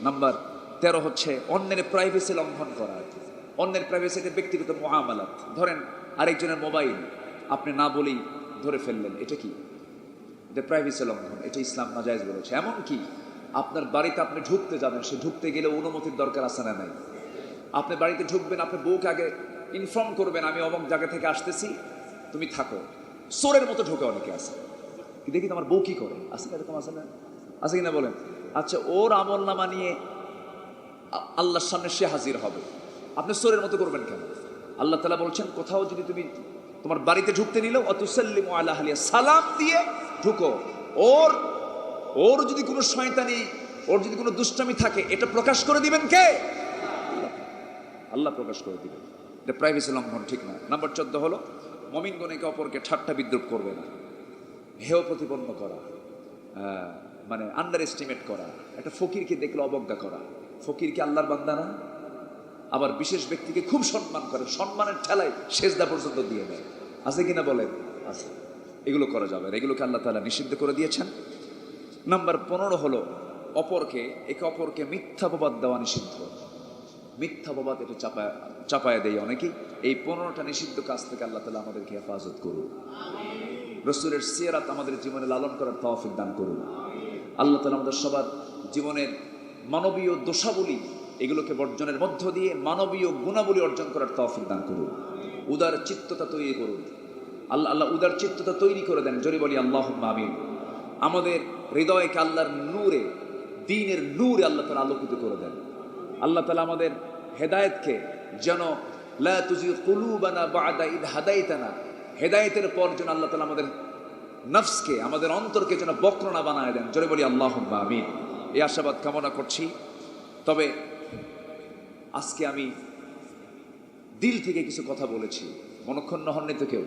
S1: নাম্বার 13 হচ্ছে অন্যের প্রাইভেসি লঙ্ঘন করা। অন্যের প্রাইভেসিতে ব্যক্তিগত মুআমালাত, ধরেন আরেকজনের মোবাইল আপনি না বলেই ধরে ফেললেন, এটা কি? এটা প্রাইভেসি লঙ্ঘন, এটা ইসলাম নাজায়েজ বলেছে। এমন কি আপনার বাড়িতে আপনি ঢুকতে যাবেন, সে ঢুকতে গেলে অনুমতির দরকার আছে না নাই? আপনি বাড়িতে ঢুকবেন, আপনার বউকে আগে ইনফর্ম করবেন আমি অমুক জায়গা থেকে আসতেছি, তুমি থাকো। চোরের মতো ঢোকে অনেকে আছে, দেখি তোমার বউ কি করে, আছে না এরকম? আছে না? আছে কিনা বলেন? আচ্ছা, ওর আমল নামা নিয়ে আল্লাহর সামনে সে হাজির হবে, আপনি চোরের মতো করবেন কেন? আল্লাহ তাআলা বলছেন কোথাও যদি তুমি তোমার বাড়িতে ঢুকতে নিল অতুসাল্লিমু আলা আহলিহা, সালাম দিয়ে ঢুকো। ওর যদি কোনো শয়তানি, ওর যদি কোনো দুষ্টামি থাকে, এটা প্রকাশ করে দিবেন কে? আল্লাহ প্রকাশ করে দিবেন। এটা প্রাইভেসি লঙ্ঘন, ঠিক না। নাম্বার 14 হলো মুমিনগণ একে অপরকে ঠাট্টা বিদ্রুপ করবে না, হেয় প্রতিপন্ন করা, মানে আন্ডার এস্টিমেট করা, একটা ফকিরকে দেখলে অবজ্ঞা করা। ফকির কি আল্লাহর বান্দা না? আবার বিশেষ ব্যক্তিকে খুব সম্মান করে, সম্মানের ঠেলায় সেজদা পর্যন্ত দিয়ে দেয়, আছে কিনা বলেন? আছে। এগুলো করা যাবে না, এগুলোকে আল্লাহ তাআলা নিষিদ্ধ করে দিয়েছেন। নাম্বার 15 হলো একে অপরকে মিথ্যাপবাদ দেওয়া নিষিদ্ধ। মিথ্যাপবাদ এটা চাপায় দেয় অনেকেই। এই 15টা নিষিদ্ধ কাজ থেকে আল্লাহ তাআলা আমাদেরকে হেফাজত করুন। রাসূলের সিরাত আমাদের জীবনে লালন করার তৌফিক দান করুন। আল্লাহ তাআলা আমাদের সবার জীবনের মানবীয় দোষাবলী এগুলোকে বর্জনের মধ্য দিয়ে মানবীয় গুণাবলী অর্জন করার তৌফিক দান করুন। উদার চিত্ততা তৈরি করুন। আল্লাহ উদার চিত্ততা তৈরি করে দেন। জোরে বলি আল্লাহুম্মা আমিন। আমাদের হৃদয়কে আল্লাহর নূরে, দ্বীনের নূরে আল্লাহ তাআলা আলোকিত করে দেন। আল্লাহ তাআলা আমাদের হেদায়েতকে যেন লা তুজিগ কুলুবানা বা'দা ইদ হাদাইতানা, হেদায়েতের পর যেন আল্লাহ তাআলা আমাদের নফসকে, আমাদের অন্তরকে যেন বক্র না বানায় দেন। জোরে বলি আল্লাহুম্মা আমিন। এই আশাবাদ কামনা করছি। তবে আজকে আমি দিল থেকে কিছু কথা বলেছি, মনক্ষুণ্ণ হননি তো কেউ?